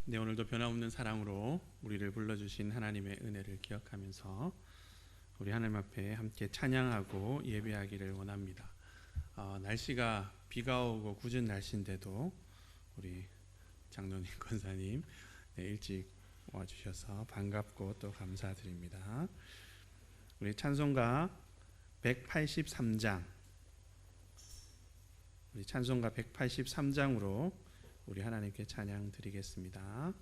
네, 오늘도 변함없는 사랑으로 우리를 불러주신 하나님의 은혜를 기억하면서 우리 하나님 앞에 함께 찬양하고 예배하기를 원합니다. 날씨가 비가 오고 궂은 날씨인데도 우리 장로님, 권사님 일찍 와주셔서 반갑고 또 감사드립니다. 우리 찬송가 183장, 우리 찬송가 183장으로 우리 하나님께 찬양 드리겠습니다.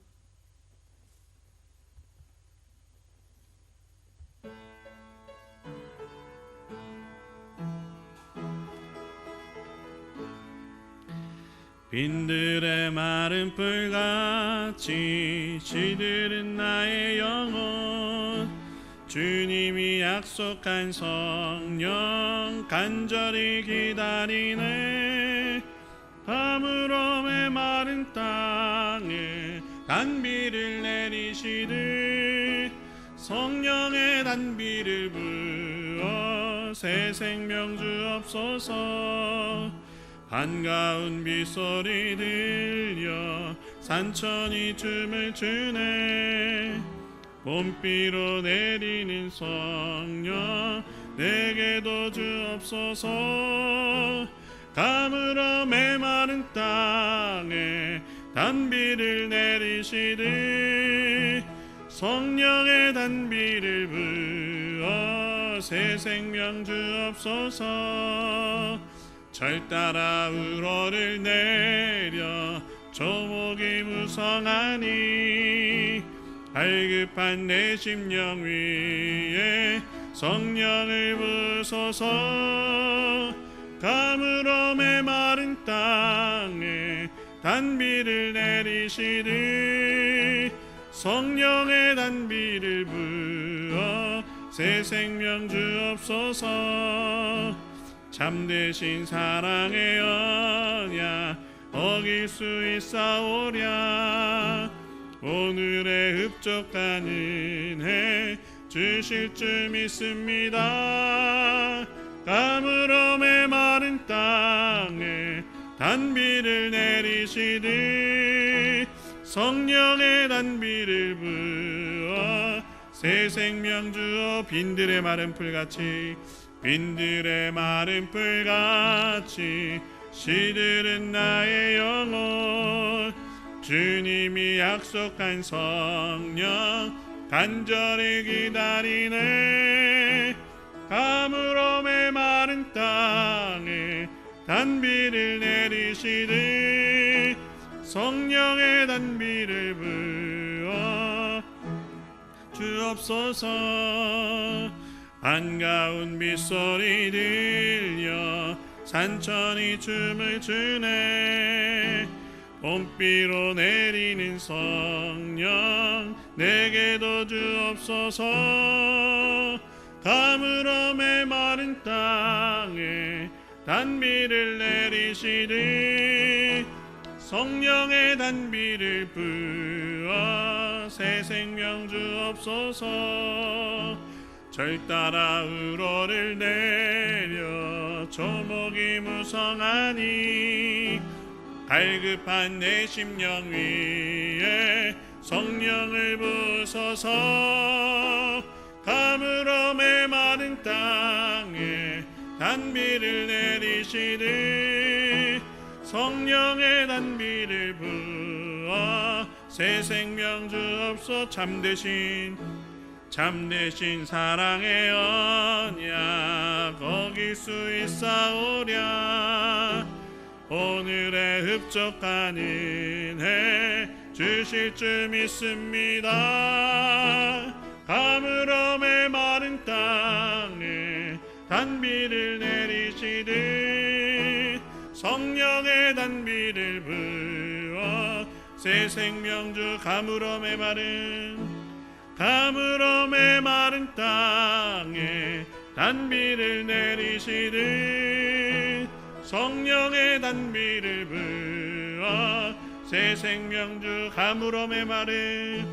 빈들의 마른 풀같이 시들은 나의 영혼, 주님이 약속한 성령 간절히 기다리네. 가물어 메마른 땅에 단비를 내리시듯 성령의 단비를 부어 새 생명 주옵소서. 반가운 빗소리 들려 산천이 춤을 추네. 봄비로 내리는 성령 내게도 주옵소서. 가물어 메마른 땅에 단비를 내리시듯 성령의 단비를 부어 새 생명 주옵소서. 절 따라 우러를 내려 조목이 무성하니 갈급한 내 심령 위에 성령을 부소서. 가물어 메마른 땅에 단비를 내리시듯 성령의 단비를 부어 새 생명 주옵소서. 참되신 사랑의 언약 어길 수 있사오랴. 오늘의 흡족한 은혜 주실 줄 믿습니다. 가물어 메마른 땅에 단비를 내리시듯 성령의 단비를 부어 새 생명 주어. 빈들의 마른 풀같이 빈들의 마른 풀같이 시들은 나의 영혼, 주님이 약속한 성령 간절히 기다리네. 가물어 메마른 땅에 단비를 내리시듯 성령의 단비를 부어 주옵소서. 반가운 빗소리 들려 산천이 춤을 추네. 봄비로 내리는 성령 내게도 주옵소서. 가물어 메마른 땅에 단비를 내리시듯 성령의 단비를 부어 새 생명 주옵소서. 절 따라 우러를 내려 조목이 무성하니 갈급한 내 심령 위에 성령을 부소서. 가물어 메마른 땅에 단비를 내리시듯 성령의 단비를 부어 새 생명 주옵소서. 참되신 사랑의 언약 어길 수 있사오랴. 오늘의 흡족한 은혜 주실 줄 믿습니다. 가물어 메마른 땅에 단비를 내리시듯 성령의 단비를 부어 새 생명 주. 가물어 메마른 땅에 단비를 내리시듯 성령의 단비를 부어 새 생명 주. 가물어 메마른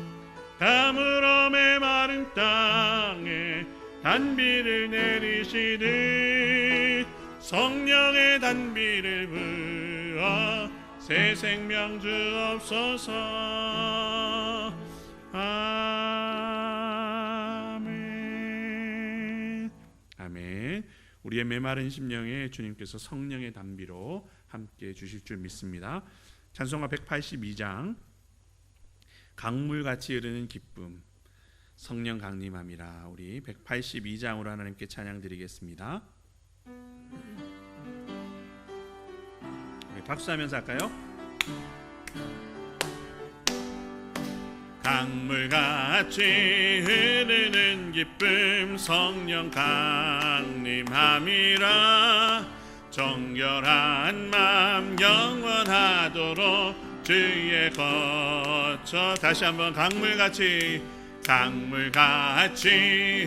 땅에 단비를 내리시듯 성령의 단비를 부어 새 생명 주옵소서. 우리의 메마른 심령에 주님께서 성령의 단비로 함께 주실 줄 믿습니다. 찬송가 182장 강물같이 흐르는 기쁨 성령 강림함이라. 우리 182장으로 하나님께 찬양 드리겠습니다. 박수하면서 할까요? 강물같이 흐르는 기쁨 성령 강림함이라. 정결한 맘 영원하도록 주의 거쳐. 다시 한번 강물같이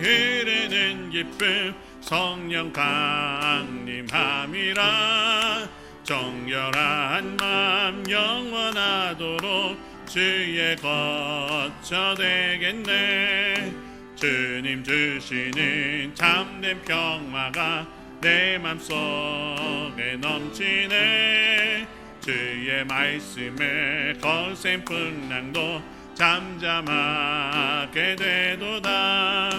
흐르는 기쁨 성령 강림함이라. 정결한 맘 영원하도록 주의 거쳐 되겠네. 주님 주시는 참된 평화가 내 맘속에 넘치네. 주의 말씀에 거센 풍랑도 잠잠하게 되도다.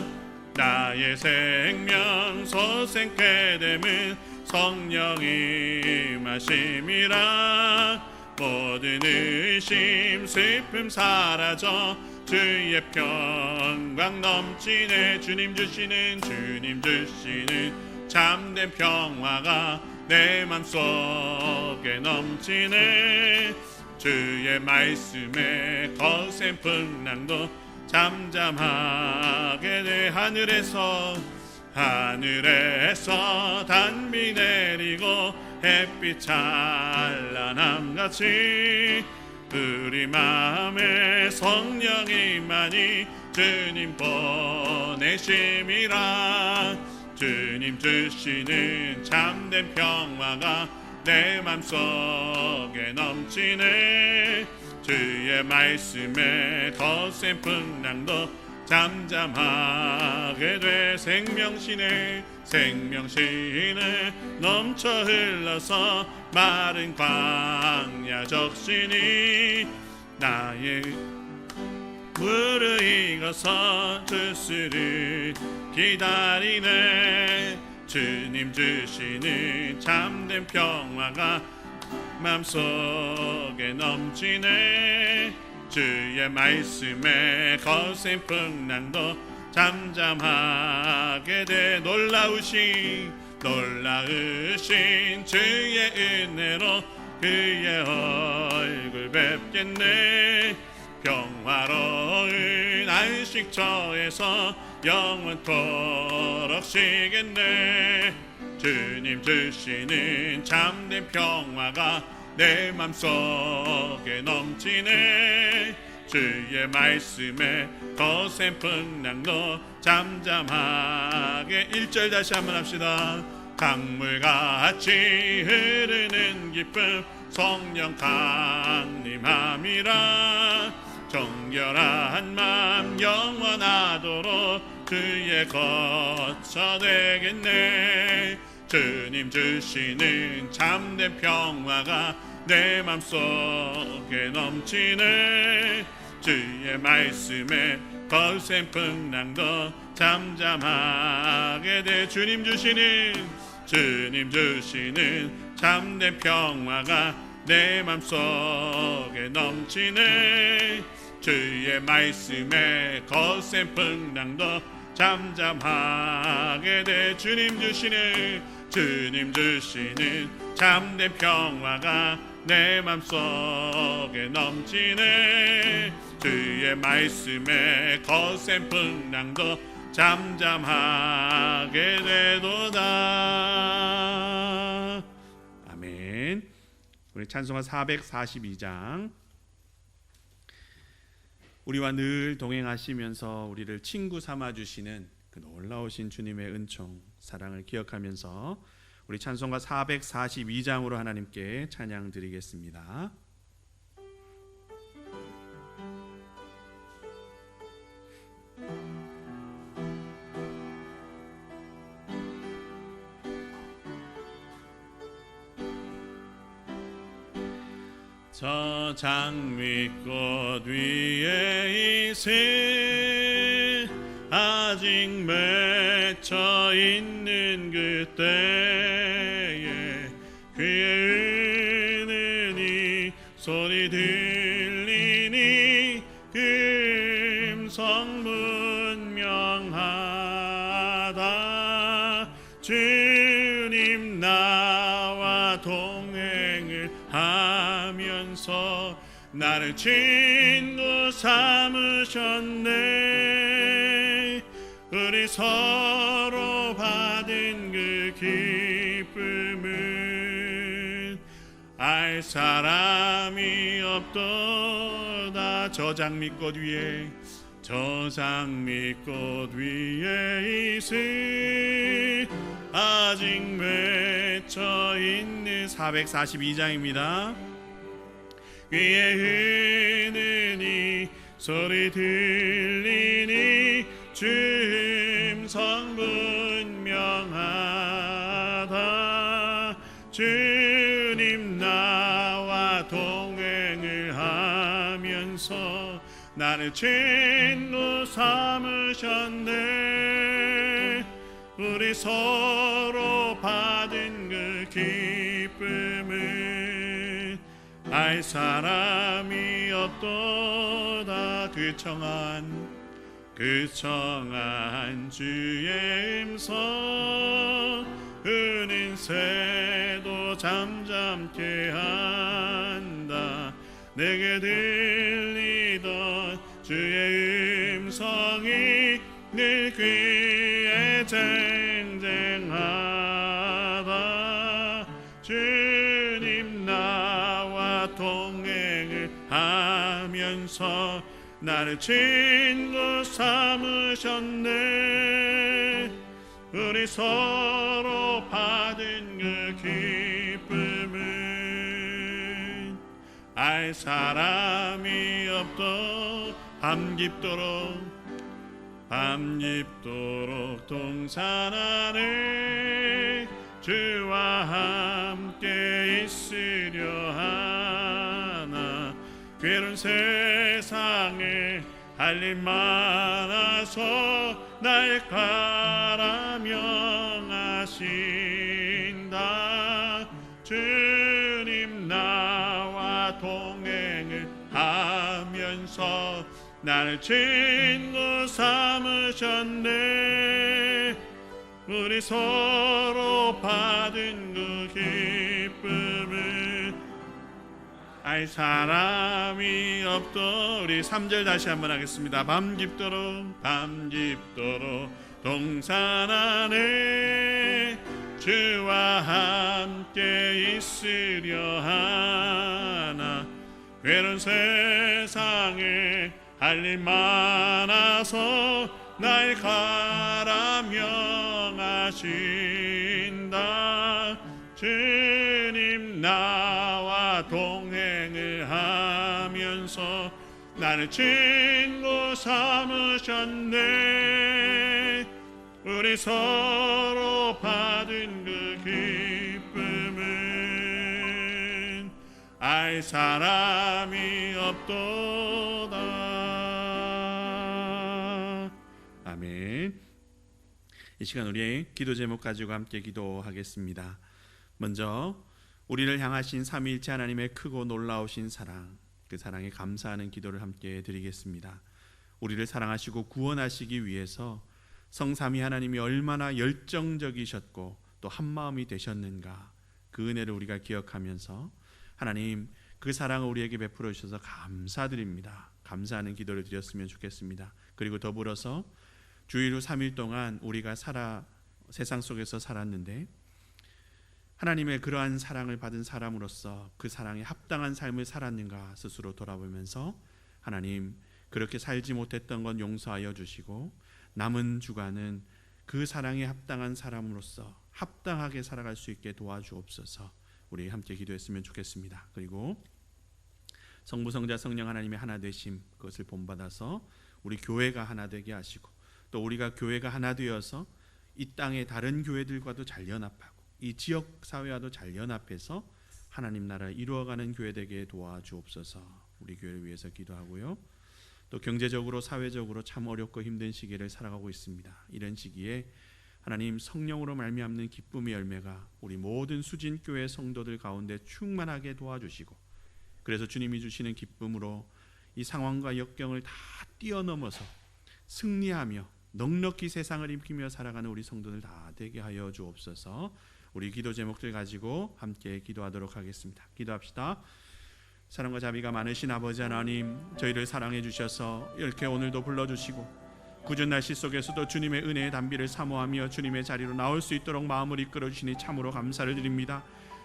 나의 생명 소생케 됨은 성령이 마심이라. 모든 의심 슬픔 사라져 주의 평강 넘치네. 주님 주시는 참된 평화가 내 맘속에 넘치네. 주의 말씀에 거센 풍랑도 잠잠하게 돼. 하늘에서 단비 내리고 햇빛 찬란함같이 우리 마음에 성령이 많이 주님 보내심이라. 주님 주시는 참된 평화가 내 맘속에 넘치네. 주의 말씀에 거센 풍랑도 잠잠하게 돼. 생명신에 넘쳐 흘러서 마른 광야 적시니. 나의 무르익어서 주스를 기다리네. 주님 주시는 참된 평화가 맘속에 넘치네. 주의 말씀에 거센 풍랑도 잠잠하게 돼. 놀라우신 주의 은혜로 그의 얼굴 뵙겠네. 평화로운 안식처에서 영원토록 쉬겠네. 주님 주시는 참된 평화가 내 맘속에 넘치네. 주의 말씀에 거센 풍랑도 잠잠하게. 1절 다시 한번 합시다. 강물같이 흐르는 기쁨 성령 강림함이라. 정결한 맘 영원하도록 주의 거처 되겠네. 주님 주시는 참된 평화가 내 맘속에 넘치네. 주의 말씀에 거센 풍랑도 잠잠하게 돼. 주님 주시는 참된 평화가 내 맘속에 넘치네. 주의 말씀에 거센 풍랑도 잠잠하게 돼. 주님 주시는 참된 평화가 내 맘속에 넘치네. 주의 말씀에 거센 풍랑도 잠잠하게 되도다. 아멘. 우리 찬송가 442장. 우리와 늘 동행하시면서 우리를 친구 삼아주시는 그 놀라우신 주님의 은총 사랑을 기억하면서 우리 찬송가 442장으로 하나님께 찬양 드리겠습니다. 저 장미꽃 위에 이슬 아직 맺혀 있는 그때 성분명하다. 주님 나와 동행을 하면서 나를 친구 삼으셨네. 우리 서로 받은 그 기쁨은 알 사람이 없도다. 저 장미꽃 위에 있을 아직 맺혀 있는 442장입니다. 귀에 흐르니 소리 들리니 주음 성분명하다. 주님 나와 동행을 하면서 나를 친구 삼으셨네. 우리 서로 받은 그 기쁨을 알 사람이 없도다. 그 청한 주의 음성 흐린 새도 잠잠케 한다. 내게 들리던 주의 음성이 늘 귀에 쟁쟁하다. 주님 나와 동행을 하면서 나를 친구 삼으셨네. 우리 서로 받은 그 기쁨은 알 사람이 없도. 밤깊도록 동산 안에 주와 함께 있으려 하나. 괴로운 세상에 할 일 많아서 날 가라명하신다. 주님 나와 동행을 하면서 나를 친구 삼으셨네. 우리 서로 받은 그 기쁨을 알 사람이 없도. 우리 3절 다시 한번 하겠습니다. 밤깊도록 동산 안에 주와 함께 있으려 하나. 괴로운 세상에 할 일 많아서 날 가라명하신다. 주님 나와 동행을 하면서 나를 친구 삼으셨네. 우리 서로 받은 그 기쁨은 알 사람이 없도다. 아멘. 이 시간 우리의 기도 제목 가지고 함께 기도하겠습니다. 먼저 우리를 향하신 삼위일체 하나님의 크고 놀라우신 사랑, 그 사랑에 감사하는 기도를 함께 드리겠습니다. 우리를 사랑하시고 구원하시기 위해서 성삼위 하나님이 얼마나 열정적이셨고 또 한마음이 되셨는가, 그 은혜를 우리가 기억하면서 하나님 그 사랑을 우리에게 베풀어 주셔서 감사드립니다. 감사하는 기도를 드렸으면 좋겠습니다. 그리고 더불어서 주일 후 3일 동안 우리가 세상 속에서 살았는데 하나님의 그러한 사랑을 받은 사람으로서 그 사랑에 합당한 삶을 살았는가 스스로 돌아보면서 하나님 그렇게 살지 못했던 건 용서하여 주시고 남은 주간은 그 사랑에 합당한 사람으로서 합당하게 살아갈 수 있게 도와주옵소서. 우리 함께 기도했으면 좋겠습니다. 그리고 성부 성자 성령 하나님의 하나 되심, 그것을 본받아서 우리 교회가 하나 되게 하시고 또 우리가 교회가 하나 되어서 이 땅의 다른 교회들과도 잘 연합하고 이 지역 사회와도 잘 연합해서 하나님 나라를 이루어가는 교회 되게 도와주옵소서. 우리 교회를 위해서 기도하고요. 또 경제적으로 사회적으로 참 어렵고 힘든 시기를 살아가고 있습니다. 이런 시기에 하나님 성령으로 말미암는 기쁨의 열매가 우리 모든 수진교회 성도들 가운데 충만하게 도와주시고, 그래서 주님이 주시는 기쁨으로 이 상황과 역경을 다 뛰어넘어서 승리하며 넉넉히 세상을 이기며 살아가는 우리 성도들 다 되게 하여 주옵소서. 우리 기도 제목들 가지고 함께 기도하도록 하겠습니다. 기도합시다. 사랑과 자비가 많으신 아버지 하나님, 저희를 사랑해 주셔서 이렇게 오늘도 불러주시고 굳은 날씨 속에서도 주님의 은혜의 단비를 사모하며 주님의 자리로 나올 수 있도록 마음을 이끌어 주시니 참으로 감사를 드립니다.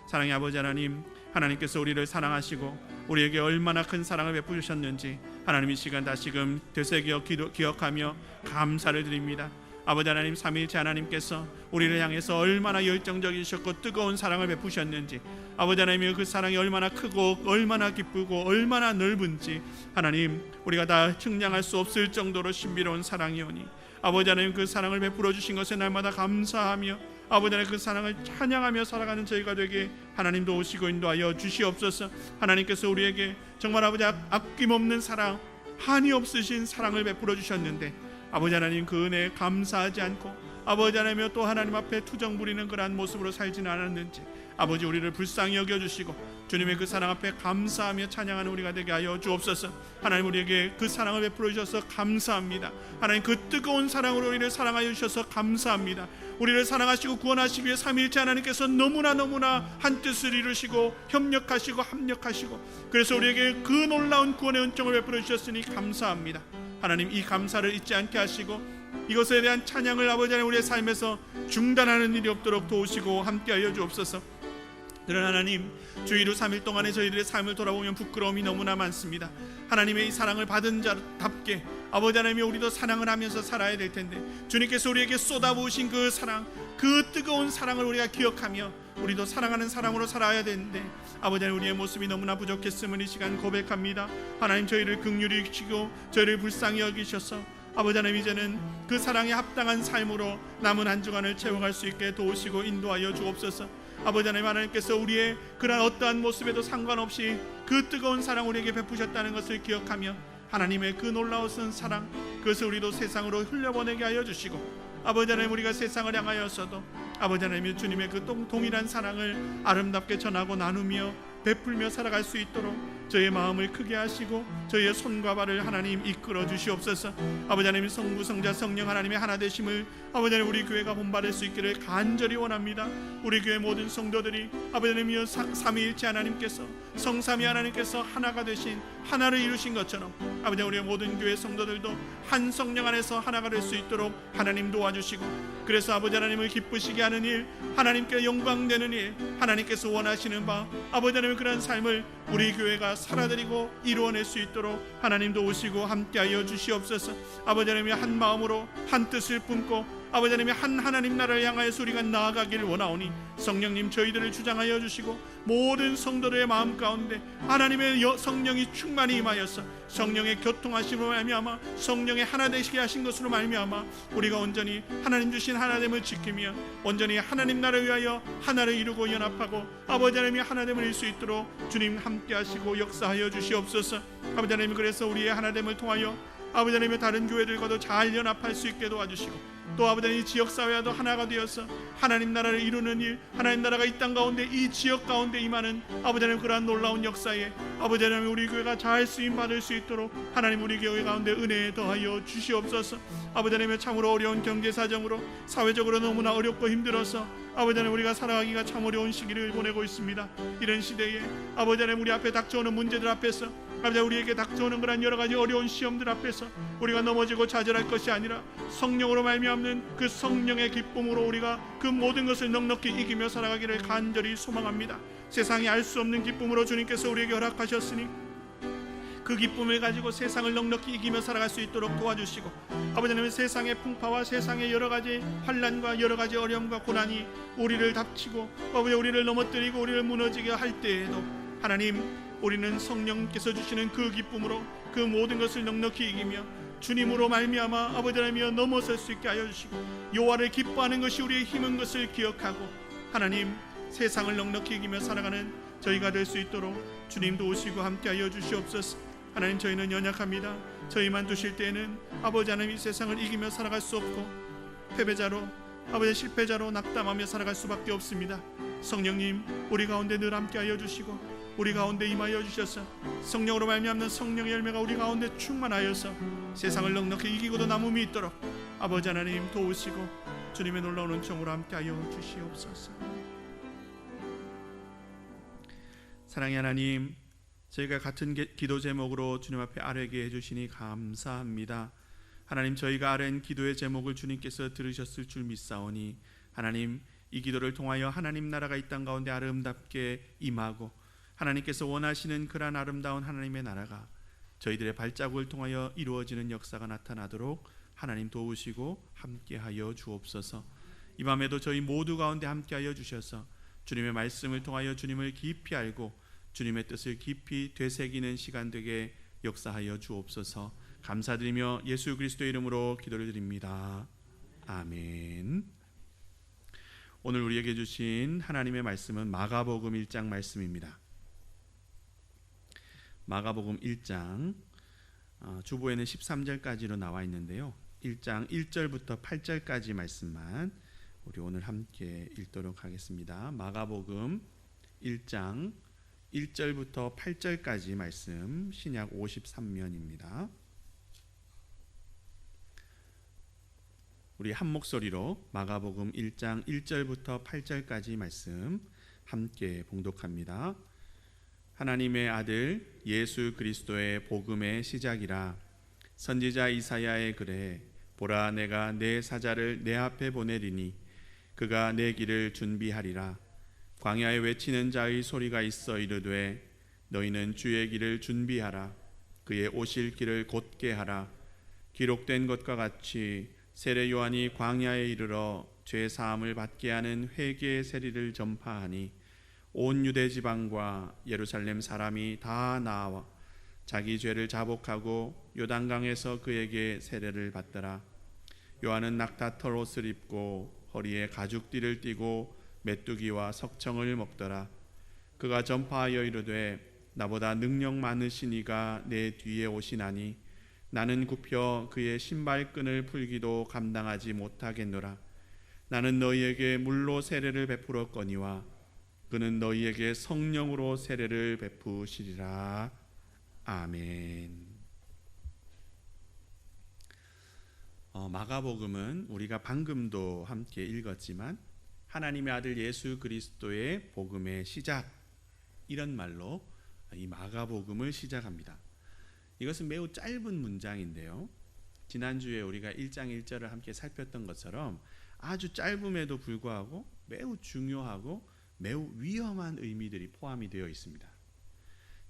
사랑의 아버지 하나님, 하나님께서 우리를 사랑하시고 우리에게 얼마나 큰 사랑을 베푸셨는지 하나님 이 시간 다시금 되새겨 기억하며 감사를 드립니다. 아버지 하나님, 삼위일체 하나님께서 우리를 향해서 얼마나 열정적이셨고 뜨거운 사랑을 베푸셨는지, 아버지 하나님의 그 사랑이 얼마나 크고 얼마나 기쁘고 얼마나 넓은지 하나님 우리가 다 측량할 수 없을 정도로 신비로운 사랑이오니 아버지 하나님 그 사랑을 베풀어 주신 것에 날마다 감사하며 아버지 하나님 그 사랑을 찬양하며 살아가는 저희가 되게 하나님 도우시고 인도하여 주시옵소서. 하나님께서 우리에게 정말 아버지 아낌없는 사랑, 한이 없으신 사랑을 베풀어 주셨는데 아버지 하나님 그 은혜에 감사하지 않고 아버지 하나님이여 또 하나님 앞에 투정 부리는 그러한 모습으로 살지는 않았는지 아버지 우리를 불쌍히 여겨주시고 주님의 그 사랑 앞에 감사하며 찬양하는 우리가 되게 하여 주옵소서. 하나님 우리에게 그 사랑을 베풀어 주셔서 감사합니다. 하나님 그 뜨거운 사랑으로 우리를 사랑하여 주셔서 감사합니다. 우리를 사랑하시고 구원하시기 위해 삼위일체 하나님께서 너무나 한 뜻을 이루시고 협력하시고 합력하시고 그래서 우리에게 그 놀라운 구원의 은총을 베풀어 주셨으니 감사합니다. 하나님 이 감사를 잊지 않게 하시고 이것에 대한 찬양을 아버지 하나님 우리의 삶에서 중단하는 일이 없도록 도우시고 함께하여 주옵소서. 그러나 하나님 주일후 3일 동안에 저희들의 삶을 돌아보면 부끄러움이 너무나 많습니다. 하나님의 이 사랑을 받은 자답게 아버지 하나님이 우리도 사랑을 하면서 살아야 될 텐데 주님께서 우리에게 쏟아부으신 그 사랑, 그 뜨거운 사랑을 우리가 기억하며 우리도 사랑하는 사람으로 살아야 되는데 아버지 하나님 우리의 모습이 너무나 부족했음을 이 시간 고백합니다. 하나님 저희를 긍휼히 여기시고 저희를 불쌍히 여기셔서 아버지 하나님 이제는 그 사랑에 합당한 삶으로 남은 한 주간을 채워갈 수 있게 도우시고 인도하여 주옵소서. 아버지 하나님, 하나님께서 우리의 그러한 어떠한 모습에도 상관없이 그 뜨거운 사랑 우리에게 베푸셨다는 것을 기억하며 하나님의 그 놀라운 사랑 그것을 우리도 세상으로 흘려보내게 하여 주시고 아버지 하나님 우리가 세상을 향하여서도 아버지 하나님 주님의 그 동일한 사랑을 아름답게 전하고 나누며 베풀며 살아갈 수 있도록 저희의 마음을 크게 하시고 저희의 손과 발을 하나님 이끌어 주시옵소서. 아버지 하나님 성부 성자 성령 하나님의 하나 되심을 아버지 하나님 우리 교회가 본받을 수 있기를 간절히 원합니다. 우리 교회 모든 성도들이 아버지 하나님이여 삼위일체 하나님께서 성삼위 하나님께서 하나가 되신 하나를 이루신 것처럼 아버지 우리의 모든 교회 성도들도 한 성령 안에서 하나가 될 수 있도록 하나님 도와주시고 그래서 아버지 하나님을 기쁘시게 하는 일, 하나님께 영광되는 일, 하나님께서 원하시는 바 아버지 하나님의 그런 삶을 우리 교회가 살아드리고 이루어낼 수 있도록 하나님도 오시고 함께하여 주시옵소서. 아버지 하나님의 한 마음으로 한 뜻을 품고 아버지 하나님의 한 하나님 나라를 향하여서 우리가 나아가기를 원하오니 성령님 저희들을 주장하여 주시고 모든 성도들의 마음 가운데 하나님의 성령이 충만히 임하여서 성령의 교통하심으로 말미암아 성령의 하나 되시게 하신 것으로 말미암아 우리가 온전히 하나님 주신 하나됨을 지키며 온전히 하나님 나라를 위하여 하나를 이루고 연합하고 아버지 하나님이 하나됨을 이룰 수 있도록 주님 함께 하시고 역사하여 주시옵소서. 아버지 하나님 그래서 우리의 하나됨을 통하여 아버지 하나님의 다른 교회들과도 잘 연합할 수 있게 도와주시고 또 아버지 하나님 지역사회와도 하나가 되어서 하나님 나라를 이루는 일, 하나님 나라가 이 땅 가운데 이 지역 가운데 임하는 아버지 하나님 그러한 놀라운 역사에 아버지 하나님 우리 교회가 잘 쓰임받을 수 있도록 하나님 우리 교회 가운데 은혜에 더하여 주시옵소서. 아버지 하나님의 참으로 어려운 경제사정으로 사회적으로 너무나 어렵고 힘들어서 아버지 하나님 우리가 살아가기가 참 어려운 시기를 보내고 있습니다. 이런 시대에 아버지 하나님 우리 앞에 닥쳐오는 문제들 앞에서 아버지 우리에게 닥쳐오는 그런 여러 가지 어려운 시험들 앞에서 우리가 넘어지고 좌절할 것이 아니라 성령으로 말미암는 그 성령의 기쁨으로 우리가 그 모든 것을 넉넉히 이기며 살아가기를 간절히 소망합니다. 세상이 알 수 없는 기쁨으로 주님께서 우리에게 허락하셨으니 그 기쁨을 가지고 세상을 넉넉히 이기며 살아갈 수 있도록 도와주시고 아버지 하나님 세상의 풍파와 세상의 여러 가지 환난과 여러 가지 어려움과 고난이 우리를 닥치고 아버지 우리를 넘어뜨리고 우리를 무너지게 할 때에도 하나님 우리는 성령께서 주시는 그 기쁨으로 그 모든 것을 넉넉히 이기며 주님으로 말미암아 아버지 하나님이여 넘어설 수 있게 하여 주시고 여호와를 기뻐하는 것이 우리의 힘인 것을 기억하고 하나님 세상을 넉넉히 이기며 살아가는 저희가 될 수 있도록 주님도 오시고 함께하여 주시옵소서. 하나님 저희는 연약합니다. 저희만 두실 때에는 아버지 하나님 이 세상을 이기며 살아갈 수 없고 패배자로 아버지 실패자로 낙담하며 살아갈 수밖에 없습니다. 성령님 우리 가운데 늘 함께하여 주시고 우리 가운데 임하여 주셔서 성령으로 말미암는 성령의 열매가 우리 가운데 충만하여서 세상을 넉넉히 이기고도 남음이 있도록 아버지 하나님 도우시고 주님의 놀라운 은총으로 함께하여 주시옵소서. 사랑의 하나님, 저희가 같은 기도 제목으로 주님 앞에 아뢰게 해주시니 감사합니다. 하나님, 저희가 아뢰는 기도의 제목을 주님께서 들으셨을 줄 믿사오니 하나님, 이 기도를 통하여 하나님 나라가 이 땅 가운데 아름답게 임하고 하나님께서 원하시는 그러한 아름다운 하나님의 나라가 저희들의 발자국을 통하여 이루어지는 역사가 나타나도록 하나님 도우시고 함께하여 주옵소서. 이 밤에도 저희 모두 가운데 함께하여 주셔서 주님의 말씀을 통하여 주님을 깊이 알고 주님의 뜻을 깊이 되새기는 시간 되게 역사하여 주옵소서. 감사드리며 예수 그리스도의 이름으로 기도를 드립니다. 아멘. 오늘 우리에게 주신 하나님의 말씀은 마가복음 1장 말씀입니다. 마가복음 1장 주보에는 13절까지로 나와 있는데요, 1장 1절부터 8절까지 말씀만 우리 오늘 함께 읽도록 하겠습니다. 마가복음 1장 1절부터 8절까지 말씀, 신약 53면입니다. 우리 한 목소리로 마가복음 1장 1절부터 8절까지 말씀 함께 봉독합니다. 하나님의 아들 예수 그리스도의 복음의 시작이라. 선지자 이사야의 글에 보라, 내가 내 사자를 내 앞에 보내리니 그가 내 길을 준비하리라. 광야에 외치는 자의 소리가 있어 이르되 너희는 주의 길을 준비하라. 그의 오실 길을 곧게 하라. 기록된 것과 같이 세례 요한이 광야에 이르러 죄 사함을 받게 하는 회개의 세리를 전파하니 온 유대 지방과 예루살렘 사람이 다 나와 자기 죄를 자복하고 요단강에서 그에게 세례를 받더라. 요한은 낙타털 옷을 입고 허리에 가죽띠를 띠고 메뚜기와 석청을 먹더라. 그가 전파하여 이르되 나보다 능력 많으신 이가 내 뒤에 오시나니 나는 굽혀 그의 신발끈을 풀기도 감당하지 못하겠노라. 나는 너희에게 물로 세례를 베풀었거니와 그는 너희에게 성령으로 세례를 베푸시리라. 아멘. 마가복음은 우리가 방금도 함께 읽었지만 하나님의 아들 예수 그리스도의 복음의 시작, 이런 말로 이 마가복음을 시작합니다. 이것은 매우 짧은 문장인데요, 지난주에 우리가 1장 1절을 함께 살폈던 것처럼 아주 짧음에도 불구하고 매우 중요하고 매우 위험한 의미들이 포함이 되어 있습니다.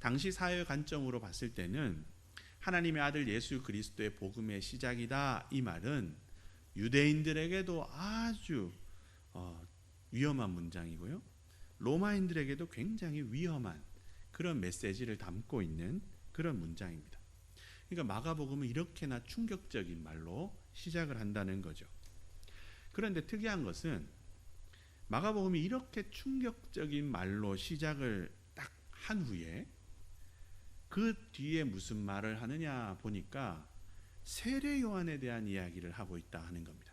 당시 사회 관점으로 봤을 때는 하나님의 아들 예수 그리스도의 복음의 시작이다, 이 말은 유대인들에게도 아주 위험한 문장이고요, 로마인들에게도 굉장히 위험한 그런 메시지를 담고 있는 그런 문장입니다. 그러니까 마가복음은 이렇게나 충격적인 말로 시작을 한다는 거죠. 그런데 특이한 것은 마가복음이 이렇게 충격적인 말로 시작을 딱 한 후에 그 뒤에 무슨 말을 하느냐 보니까 세례 요한에 대한 이야기를 하고 있다 하는 겁니다.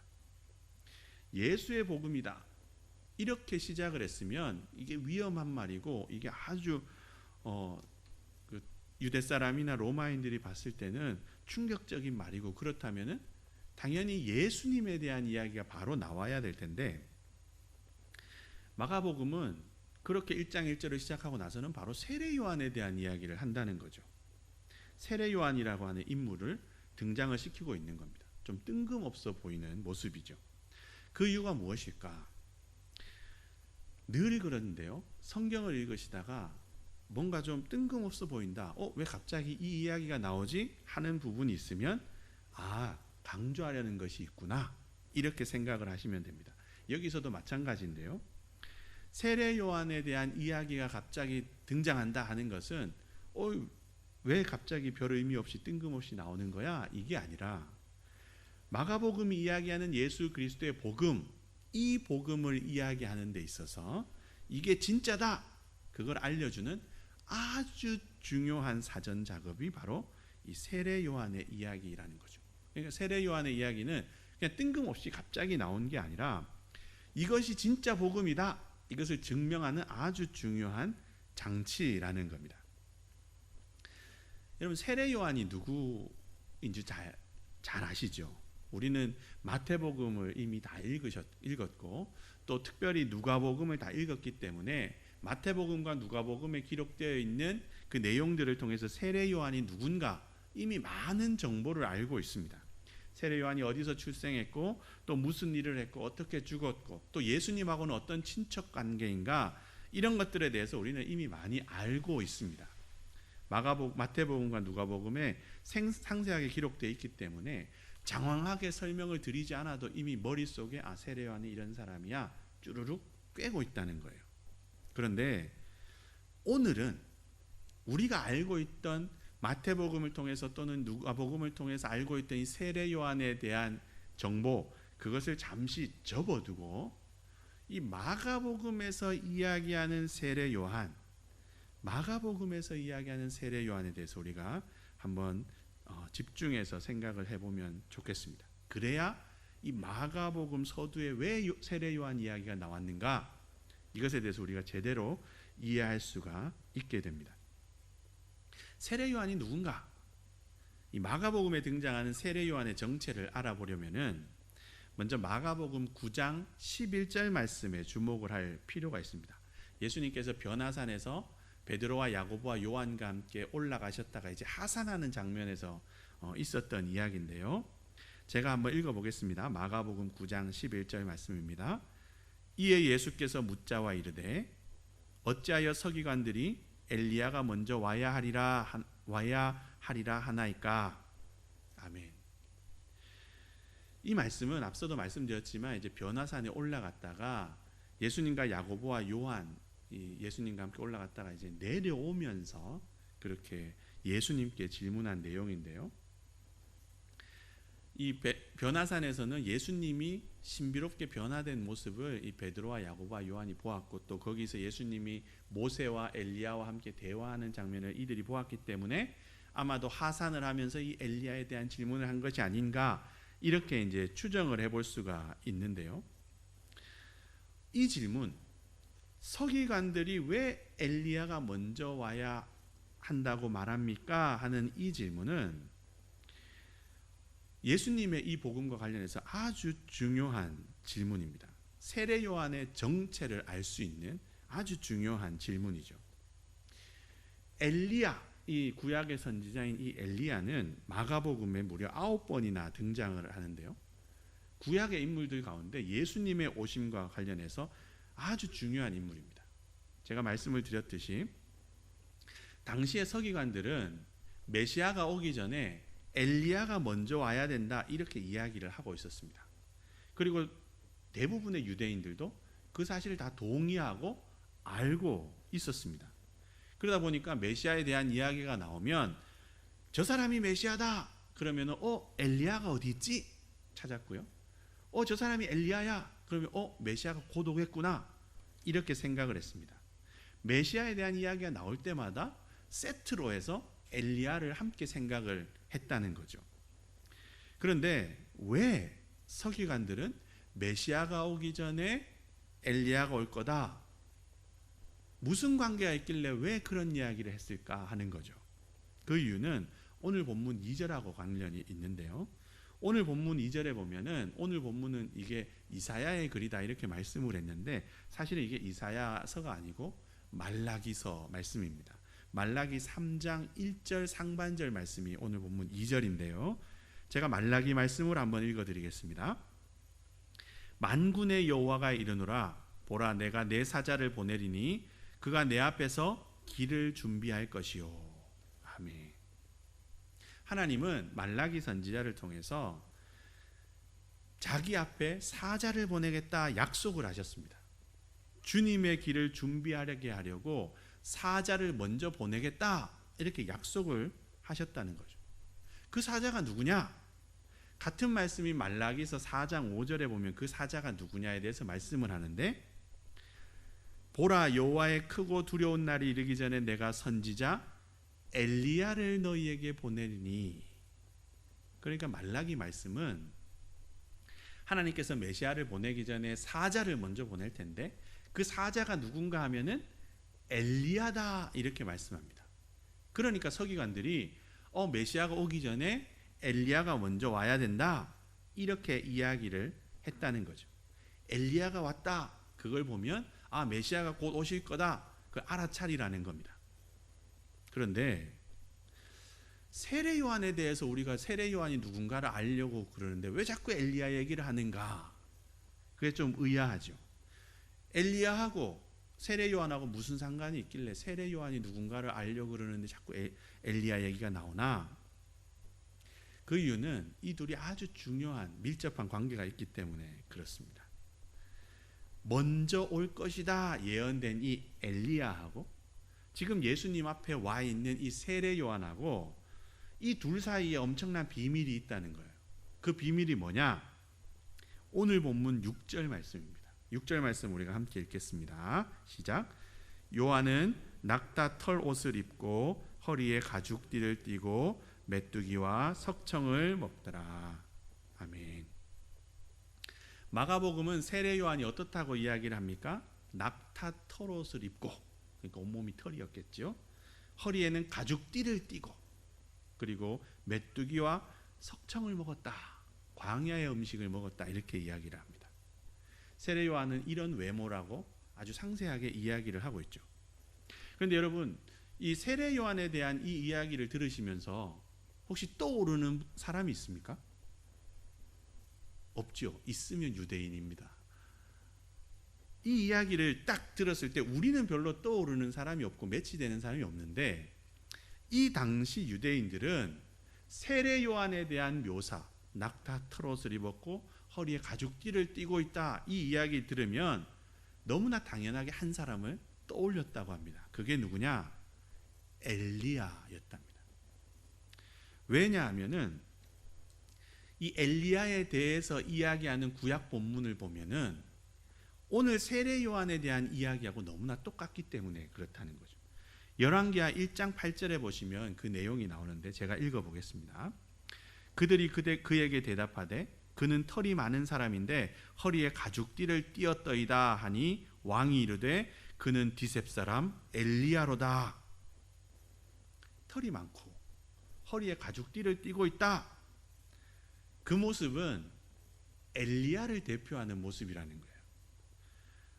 예수의 복음이다, 이렇게 시작을 했으면 이게 위험한 말이고 이게 아주 유대 사람이나 로마인들이 봤을 때는 충격적인 말이고, 그렇다면은 당연히 예수님에 대한 이야기가 바로 나와야 될 텐데 마가복음은 그렇게 1장 1절을 시작하고 나서는 바로 세례 요한에 대한 이야기를 한다는 거죠. 세례 요한이라고 하는 인물을 등장을 시키고 있는 겁니다. 좀 뜬금없어 보이는 모습이죠. 그 이유가 무엇일까? 늘 그러는데요, 성경을 읽으시다가 뭔가 좀 뜬금없어 보인다, 왜 갑자기 이 이야기가 나오지? 하는 부분이 있으면 강조하려는 것이 있구나, 이렇게 생각을 하시면 됩니다. 여기서도 마찬가지인데요, 세례 요한에 대한 이야기가 갑자기 등장한다 하는 것은 왜 갑자기 별 의미 없이 뜬금없이 나오는 거야? 이게 아니라 마가복음이 이야기하는 예수 그리스도의 복음, 이 복음을 이야기하는 데 있어서 이게 진짜다, 그걸 알려주는 아주 중요한 사전 작업이 바로 이 세례 요한의 이야기라는 거죠. 그러니까 세례 요한의 이야기는 그냥 뜬금없이 갑자기 나온 게 아니라 이것이 진짜 복음이다, 이것을 증명하는 아주 중요한 장치라는 겁니다. 여러분, 세례 요한이 누구인지 잘 아시죠? 우리는 마태복음을 이미 다 읽었고 또 특별히 누가복음을 다 읽었기 때문에 마태복음과 누가복음에 기록되어 있는 그 내용들을 통해서 세례 요한이 누군가 이미 많은 정보를 알고 있습니다. 세례 요한이 어디서 출생했고 또 무슨 일을 했고 어떻게 죽었고 또 예수님하고는 어떤 친척 관계인가, 이런 것들에 대해서 우리는 이미 많이 알고 있습니다. 마태복음과 누가복음에 상세하게 기록되어 있기 때문에 장황하게 설명을 드리지 않아도 이미 머릿속에 세례 요한이 이런 사람이야 쭈루룩 꿰고 있다는 거예요. 그런데 오늘은 우리가 알고 있던 마태복음을 통해서 또는 누가복음을 통해서 알고 있던 이 세례 요한에 대한 정보, 그것을 잠시 접어두고 이 마가복음에서 이야기하는 세례 요한, 마가복음에서 이야기하는 세례 요한에 대해서 우리가 한번 집중해서 생각을 해보면 좋겠습니다. 그래야 이 마가복음 서두에 왜 세례 요한 이야기가 나왔는가, 이것에 대해서 우리가 제대로 이해할 수가 있게 됩니다. 세례 요한이 누군가? 이 마가복음에 등장하는 세례 요한의 정체를 알아보려면은 먼저 마가복음 9장 11절 말씀에 주목을 할 필요가 있습니다. 예수님께서 변화산에서 베드로와 야고보와 요한과 함께 올라가셨다가 이제 하산하는 장면에서 있었던 이야기인데요. 제가 한번 읽어보겠습니다. 마가복음 9장 11절 말씀입니다. 이에 예수께서 묻자와 이르되 어찌하여 서기관들이 엘리야가 먼저 와야 하리라 하나이까. 아멘. 이 말씀은 앞서도 말씀드렸지만 이제 변화산에 올라갔다가 예수님과 야고보와 요한, 예수님과 함께 올라갔다가 이제 내려오면서 그렇게 예수님께 질문한 내용인데요. 이 변화산에서는 예수님이 신비롭게 변화된 모습을 이 베드로와 야고보와 요한이 보았고 또 거기서 예수님이 모세와 엘리야와 함께 대화하는 장면을 이들이 보았기 때문에 아마도 하산을 하면서 이 엘리야에 대한 질문을 한 것이 아닌가, 이렇게 이제 추정을 해볼 수가 있는데요. 이 질문, 서기관들이 왜 엘리야가 먼저 와야 한다고 말합니까? 하는 이 질문은 예수님의 이 복음과 관련해서 아주 중요한 질문입니다. 세례 요한의 정체를 알 수 있는 아주 중요한 질문이죠. 엘리야, 이 구약의 선지자인 이 엘리야는 마가복음에 무려 9번이나 등장을 하는데요. 구약의 인물들 가운데 예수님의 오심과 관련해서 아주 중요한 인물입니다. 제가 말씀을 드렸듯이 당시의 서기관들은 메시아가 오기 전에 엘리야가 먼저 와야 된다, 이렇게 이야기를 하고 있었습니다. 그리고 대부분의 유대인들도 그 사실을 다 동의하고 알고 있었습니다. 그러다 보니까 메시아에 대한 이야기가 나오면 저 사람이 메시아다 그러면 엘리야가 어디 있지? 찾았고요. 저 사람이 엘리야야 그러면 메시아가 곧 오겠구나, 이렇게 생각을 했습니다. 메시아에 대한 이야기가 나올 때마다 세트로 해서 엘리야를 함께 생각을 했다는 거죠. 그런데 왜 서기관들은 메시아가 오기 전에 엘리야가 올 거다, 무슨 관계가 있길래 왜 그런 이야기를 했을까 하는 거죠. 그 이유는 오늘 본문 2절하고 관련이 있는데요. 오늘 본문 2절에 보면은 오늘 본문은 이게 이사야의 글이다 이렇게 말씀을 했는데 사실은 이게 이사야서가 아니고 말라기서 말씀입니다. 말라기 3장 1절 상반절 말씀이 오늘 본문 2절인데요. 제가 말라기 말씀을 한번 읽어드리겠습니다. 만군의 여호와가 이르노라, 보라 내가 내 사자를 보내리니 그가 내 앞에서 길을 준비할 것이요. 아멘. 하나님은 말라기 선지자를 통해서 자기 앞에 사자를 보내겠다 약속을 하셨습니다. 주님의 길을 준비하게 하려고 사자를 먼저 보내겠다, 이렇게 약속을 하셨다는 거죠. 그 사자가 누구냐? 같은 말씀이 말라기서 4장 5절에 보면 그 사자가 누구냐에 대해서 말씀을 하는데, 보라 여호와의 크고 두려운 날이 이르기 전에 내가 선지자 엘리야를 너희에게 보내리니. 그러니까 말라기 말씀은 하나님께서 메시아를 보내기 전에 사자를 먼저 보낼 텐데 그 사자가 누군가 하면은 엘리야다 이렇게 말씀합니다. 그러니까 서기관들이 메시아가 오기 전에 엘리야가 먼저 와야 된다 이렇게 이야기를 했다는 거죠. 엘리야가 왔다 그걸 보면 메시아가 곧 오실 거다 그 알아차리라는 겁니다. 그런데 세례 요한에 대해서 우리가 세례 요한이 누군가를 알려고 그러는데 왜 자꾸 엘리야 얘기를 하는가? 그게 좀 의아하죠. 엘리야하고 세례 요한하고 무슨 상관이 있길래 세례 요한이 누군가를 알려고 그러는데 자꾸 엘리야 얘기가 나오나? 그 이유는 이 둘이 아주 중요한 밀접한 관계가 있기 때문에 그렇습니다. 먼저 올 것이다 예언된 이 엘리야하고 지금 예수님 앞에 와 있는 이 세례 요한하고 이 둘 사이에 엄청난 비밀이 있다는 거예요. 그 비밀이 뭐냐? 오늘 본문 6절 말씀입니다. 6절 말씀 우리가 함께 읽겠습니다. 시작. 요한은 낙타 털 옷을 입고 허리에 가죽띠를 띠고 메뚜기와 석청을 먹더라. 아멘. 마가복음은 세례 요한이 어떻다고 이야기를 합니까? 낙타 털 옷을 입고, 그러니까 온몸이 털이었겠죠. 허리에는 가죽띠를 띠고, 그리고 메뚜기와 석청을 먹었다. 광야의 음식을 먹었다. 이렇게 이야기를 합니다. 세례 요한은 이런 외모라고 아주 상세하게 이야기를 하고 있죠. 그런데 여러분, 이 세례 요한에 대한 이 이야기를 들으시면서 혹시 떠오르는 사람이 있습니까? 없죠. 있으면 유대인입니다. 이 이야기를 딱 들었을 때 우리는 별로 떠오르는 사람이 없고 매치되는 사람이 없는데 이 당시 유대인들은 세례 요한에 대한 묘사, 낙타 털옷을 입었고 허리에 가죽띠를 띠고 있다 이 이야기 들으면 너무나 당연하게 한 사람을 떠올렸다고 합니다. 그게 누구냐? 엘리야였답니다. 왜냐하면은 이 엘리야에 대해서 이야기하는 구약 본문을 보면은 오늘 세례 요한에 대한 이야기하고 너무나 똑같기 때문에 그렇다는 거죠. 열왕기하 1장 8절에 보시면 그 내용이 나오는데 제가 읽어보겠습니다. 그들이 그에게 대답하되 그는 털이 많은 사람인데 허리에 가죽띠를 띠었더이다 하니 왕이 이르되 그는 디셉 사람 엘리야로다. 털이 많고 허리에 가죽띠를 띠고 있다. 그 모습은 엘리야를 대표하는 모습이라는 거예요.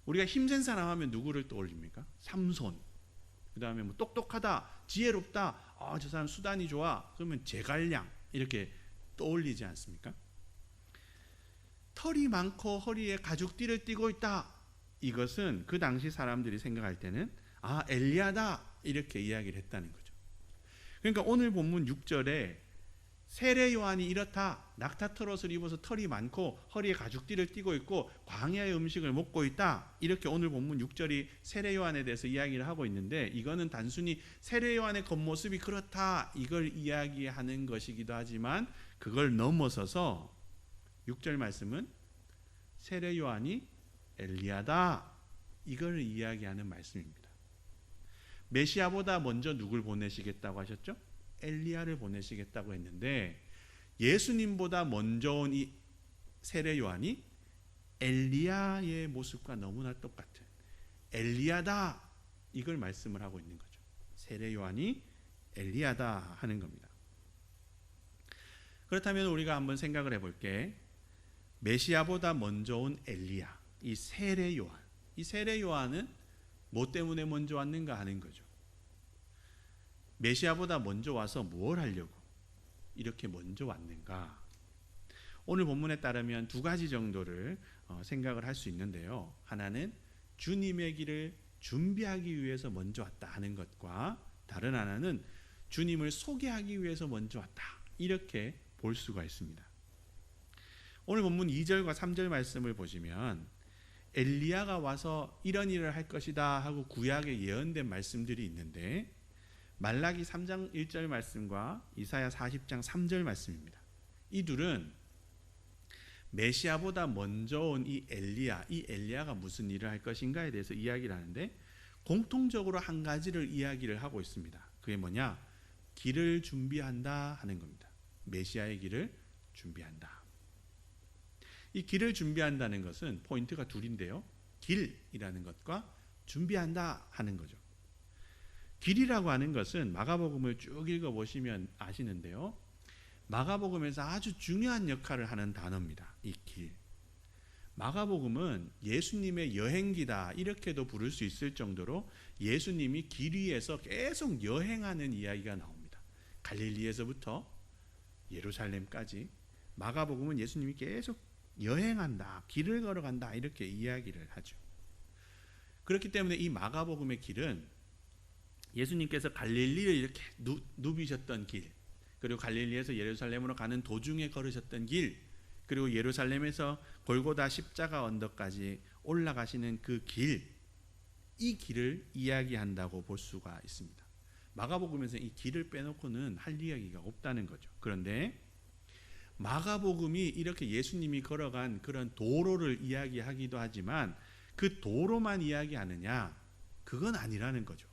우리가 힘센 사람 하면 누구를 떠올립니까? 삼손. 그 다음에 뭐 똑똑하다, 지혜롭다, 저 사람 수단이 좋아. 그러면 제갈량 이렇게 떠올리지 않습니까? 털이 많고 허리에 가죽띠를 띠고 있다. 이것은 그 당시 사람들이 생각할 때는 엘리야다 이렇게 이야기를 했다는 거죠. 그러니까 오늘 본문 6절에 세례 요한이 이렇다. 낙타 털옷을 입어서 털이 많고 허리에 가죽띠를 띠고 있고 광야의 음식을 먹고 있다. 이렇게 오늘 본문 6절이 세례 요한에 대해서 이야기를 하고 있는데 이거는 단순히 세례 요한의 겉모습이 그렇다. 이걸 이야기하는 것이기도 하지만 그걸 넘어서서 6절 말씀은 세례 요한이 엘리야다. 이걸 이야기하는 말씀입니다. 메시아보다 먼저 누굴 보내시겠다고 하셨죠? 엘리야를 보내시겠다고 했는데 예수님보다 먼저 온 이 세례 요한이 엘리야의 모습과 너무나 똑같은 엘리야다 이걸 말씀을 하고 있는 거죠. 세례 요한이 엘리야다 하는 겁니다. 그렇다면 우리가 한번 생각을 해볼게. 메시아보다 먼저 온 엘리야, 이 세례 요한, 이 세례 요한은 뭐 때문에 먼저 왔는가 하는 거죠. 메시아보다 먼저 와서 뭘 하려고 이렇게 먼저 왔는가? 오늘 본문에 따르면 두 가지 정도를 생각을 할 수 있는데요. 하나는 주님의 길을 준비하기 위해서 먼저 왔다 하는 것과 다른 하나는 주님을 소개하기 위해서 먼저 왔다. 이렇게 볼 수가 있습니다. 오늘 본문 2절과 3절 말씀을 보시면 엘리야가 와서 이런 일을 할 것이다 하고 구약에 예언된 말씀들이 있는데 말라기 3장 1절 말씀과 이사야 40장 3절 말씀입니다. 이 둘은 메시아보다 먼저 온 이 엘리야가 무슨 일을 할 것인가에 대해서 이야기를 하는데 공통적으로 한 가지를 이야기를 하고 있습니다. 그게 뭐냐? 길을 준비한다 하는 겁니다. 메시아의 길을 준비한다. 이 길을 준비한다는 것은 포인트가 둘인데요. 길이라는 것과 준비한다 하는 거죠. 길이라고 하는 것은 마가복음을 쭉 읽어보시면 아시는데요. 마가복음에서 아주 중요한 역할을 하는 단어입니다. 이 길. 마가복음은 예수님의 여행기다 이렇게도 부를 수 있을 정도로 예수님이 길 위에서 계속 여행하는 이야기가 나옵니다. 갈릴리에서부터 예루살렘까지 마가복음은 예수님이 계속 여행한다, 길을 걸어간다 이렇게 이야기를 하죠. 그렇기 때문에 이 마가복음의 길은 예수님께서 갈릴리를 이렇게 누비셨던 길, 그리고 갈릴리에서 예루살렘으로 가는 도중에 걸으셨던 길, 그리고 예루살렘에서 골고다 십자가 언덕까지 올라가시는 그 길, 이 길을 이야기한다고 볼 수가 있습니다. 마가복음에서 이 길을 빼놓고는 할 이야기가 없다는 거죠. 그런데 마가복음이 이렇게 예수님이 걸어간 그런 도로를 이야기하기도 하지만 그 도로만 이야기하느냐? 그건 아니라는 거죠.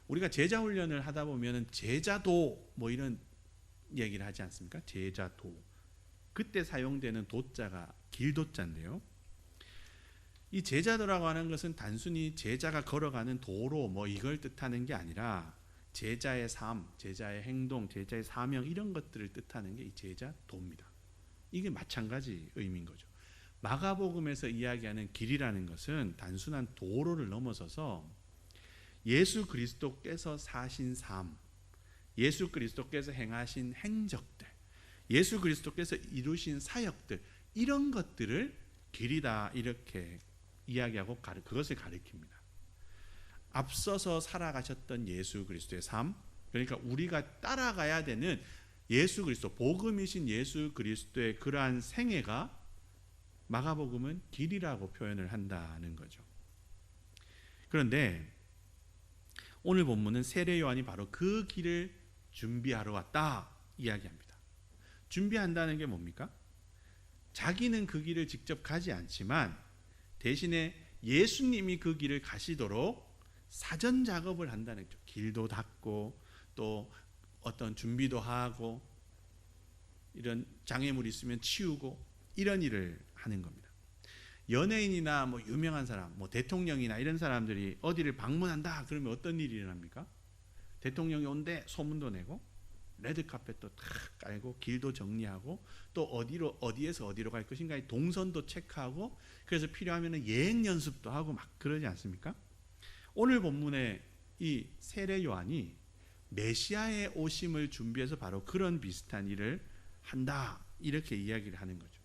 우리가 제자 훈련을 하다 보면 제자도 뭐 이런 얘기를 하지 않습니까? 제자도. 그때 사용되는 도자가 길도자인데요. 이 제자도라고 하는 것은 단순히 제자가 걸어가는 도로 뭐 이걸 뜻하는 게 아니라 제자의 삶, 제자의 행동, 제자의 사명 이런 것들을 뜻하는 게 이 제자도입니다. 이게 마찬가지 의미인 거죠. 마가복음에서 이야기하는 길이라는 것은 단순한 도로를 넘어서서 예수 그리스도께서 사신 삶, 예수 그리스도께서 행하신 행적들, 예수 그리스도께서 이루신 사역들 이런 것들을 길이다 이렇게 이야기하고 그것을 가리킵니다. 앞서서 살아가셨던 예수 그리스도의 삶, 그러니까 우리가 따라가야 되는 예수 그리스도, 복음이신 예수 그리스도의 그러한 생애가 마가복음은 길이라고 표현을 한다는 거죠. 그런데 오늘 본문은 세례 요한이 바로 그 길을 준비하러 왔다 이야기합니다. 준비한다는 게 뭡니까? 자기는 그 길을 직접 가지 않지만 대신에 예수님이 그 길을 가시도록 사전 작업을 한다는 거죠. 길도 닦고 또 어떤 준비도 하고 이런 장애물이 있으면 치우고 이런 일을 하는 겁니다. 연예인이나 뭐 유명한 사람, 뭐 대통령이나 이런 사람들이 어디를 방문한다 그러면 어떤 일이 일어납니까? 대통령이 온대 소문도 내고 레드카펫도 탁 깔고 길도 정리하고 또 어디에서 어디로 갈 것인가 동선도 체크하고 그래서 필요하면 예행 연습도 하고 막 그러지 않습니까? 오늘 본문에 이 세례 요한이 메시아의 오심을 준비해서 바로 그런 비슷한 일을 한다 이렇게 이야기를 하는 거죠.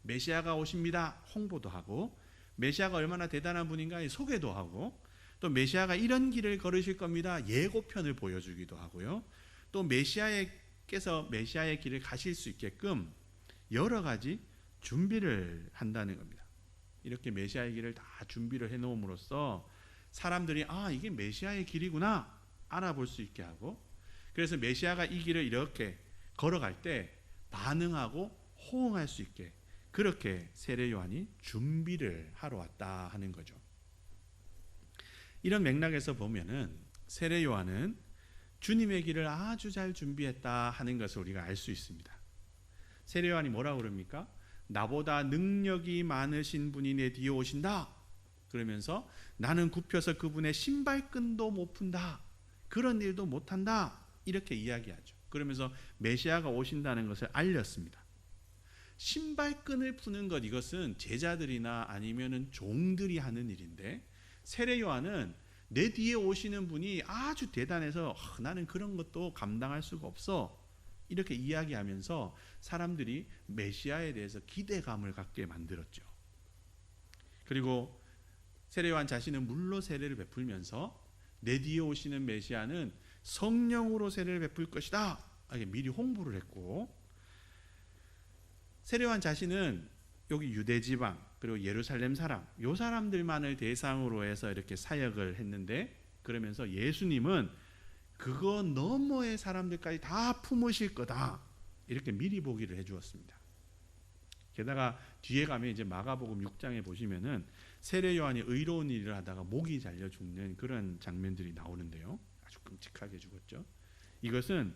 메시아가 오십니다 홍보도 하고 메시아가 얼마나 대단한 분인가 소개도 하고 또 메시아가 이런 길을 걸으실 겁니다 예고편을 보여주기도 하고요. 또 메시아께서 메시아의 길을 가실 수 있게끔 여러 가지 준비를 한다는 겁니다. 이렇게 메시아의 길을 다 준비를 해놓음으로써 사람들이 이게 메시아의 길이구나 알아볼 수 있게 하고 그래서 메시아가 이 길을 이렇게 걸어갈 때 반응하고 호응할 수 있게 그렇게 세례 요한이 준비를 하러 왔다 하는 거죠. 이런 맥락에서 보면은 세례 요한은 주님의 길을 아주 잘 준비했다 하는 것을 우리가 알 수 있습니다. 세례 요한이 뭐라고 그럽니까? 나보다 능력이 많으신 분이 내 뒤에 오신다. 그러면서 나는 굽혀서 그분의 신발끈도 못 푼다. 그런 일도 못한다. 이렇게 이야기하죠. 그러면서 메시아가 오신다는 것을 알렸습니다. 신발끈을 푸는 것 이것은 제자들이나 아니면은 종들이 하는 일인데 세례 요한은 내 뒤에 오시는 분이 아주 대단해서 나는 그런 것도 감당할 수가 없어 이렇게 이야기하면서 사람들이 메시아에 대해서 기대감을 갖게 만들었죠. 그리고 세례 요한 자신은 물로 세례를 베풀면서 내 뒤에 오시는 메시아는 성령으로 세례를 베풀 것이다 이렇게 미리 홍보를 했고 세례 요한 자신은 여기 유대 지방 그리고 예루살렘 사람 요 사람들만을 대상으로 해서 이렇게 사역을 했는데 그러면서 예수님은 그거 너머의 사람들까지 다 품으실 거다 이렇게 미리 보기를 해주었습니다. 게다가 뒤에 가면 이제 마가복음 6장에 보시면은 세례 요한이 의로운 일을 하다가 목이 잘려 죽는 그런 장면들이 나오는데요. 아주 끔찍하게 죽었죠. 이것은